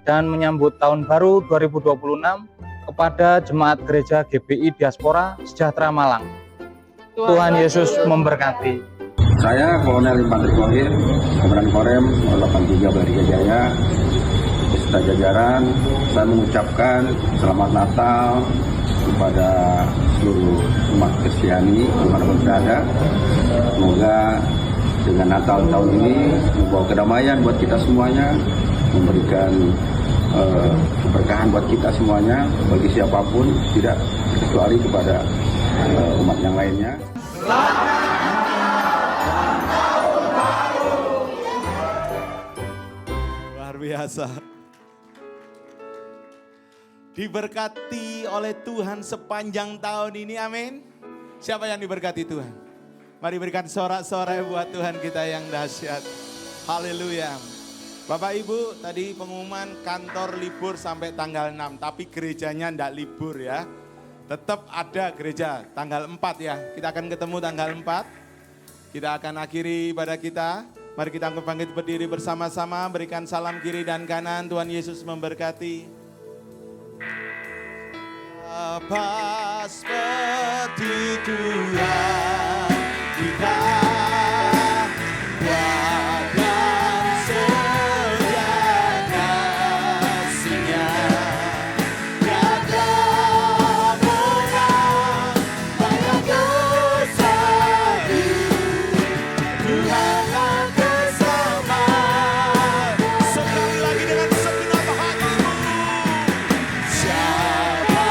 dan menyambut tahun baru 2026 kepada Jemaat Gereja GBI Diaspora Sejahtera Malang. Tuhan Yesus memberkati. Saya Kolonel Infanteri Kohir, Komandan Korem 83 Barika Jaya, beserta jajaran, saya mengucapkan selamat Natal kepada seluruh umat Kristiani dimanapun berada. Semoga dengan Natal tahun ini membawa kedamaian buat kita semuanya, memberikan keberkahan buat kita semuanya, bagi siapapun, tidak kecuali kepada umat yang lainnya. Luar biasa. Diberkati oleh Tuhan sepanjang tahun ini, amin. Siapa yang diberkati Tuhan? Mari berikan sorak-sorai buat Tuhan kita yang dahsyat. Haleluya. Bapak Ibu, tadi pengumuman kantor libur sampai tanggal 6, tapi gerejanya enggak libur ya. Tetap ada gereja tanggal 4 ya. Kita akan ketemu tanggal 4. Kita akan akhiri ibadah kita. Mari kita bangkit berdiri bersama-sama, berikan salam kiri dan kanan. Tuhan Yesus memberkati. Apa seperti Tuhan kita dan setia kasih-Nya, tiada menang banyak kasih. Tuhanlah keselamatan. Sekali lagi dengan segenap hatimu. Siapa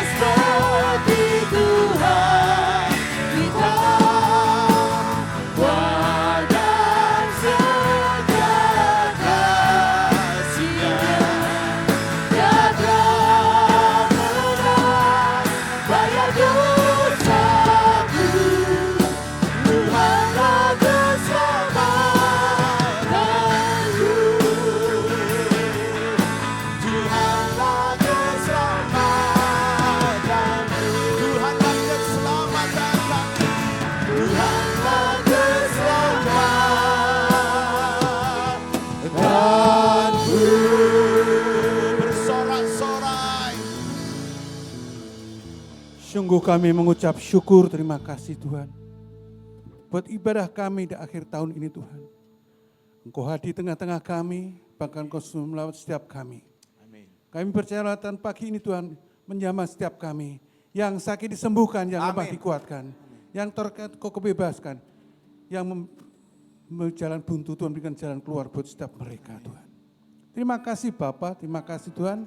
seperti Tuhan kita, dan setia kasih-Nya, tiada menang bayar dosaku. Tuhanlah keselamatanku. Tuhanlah keselamatanku. Tuhanlah keselamatanku. Tuhanlah keselamatanku. Bersorak-sorai. Sungguh kami mengucap syukur, terima kasih Tuhan. Buat ibadah kami di akhir tahun ini Tuhan. Engkau hadir tengah-tengah kami, bahkan Engkau melawat setiap kami. Amin. Kami percaya lewatan pagi ini Tuhan menjamah setiap kami. Yang sakit disembuhkan, yang lemah Amin. dikuatkan. Yang terkait Kau kebebaskan. Yang berjalan buntu Tuhan berikan jalan keluar buat setiap mereka Tuhan. Terima kasih Bapa, terima kasih Tuhan.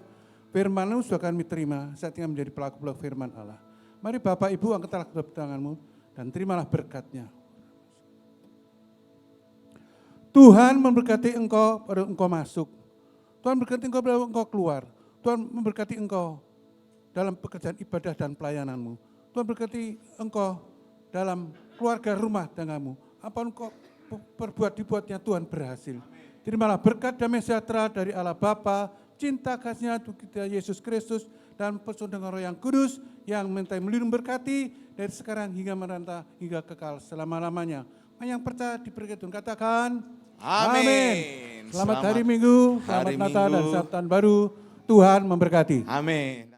Firman-Mu sudah kami terima, saat ini menjadi pelaku-pelaku firman Allah. Mari Bapak Ibu angkatlah kedua tangan-Mu dan terimalah berkat-Nya. Tuhan memberkati engkau pada engkau masuk. Tuhan memberkati engkau pada engkau keluar. Tuhan memberkati engkau dalam pekerjaan ibadah dan pelayananmu. Tuhan memberkati engkau dalam keluarga rumah tanggamu. Apa engkau perbuat dibuatnya Tuhan berhasil. Terimalah berkat damai sejahtera dari Allah Bapa, cinta kasih-Nya Tuhan kita Yesus Kristus, dan persekutuan dengan Roh yang Kudus yang melindungi berkati dari sekarang hingga merantau hingga kekal selama-lamanya. Yang percaya diberkati Tuhan katakan Amin. Selamat hari Minggu, selamat hari Natal dan Minggu. selamat tahun baru. Tuhan memberkati. Amin.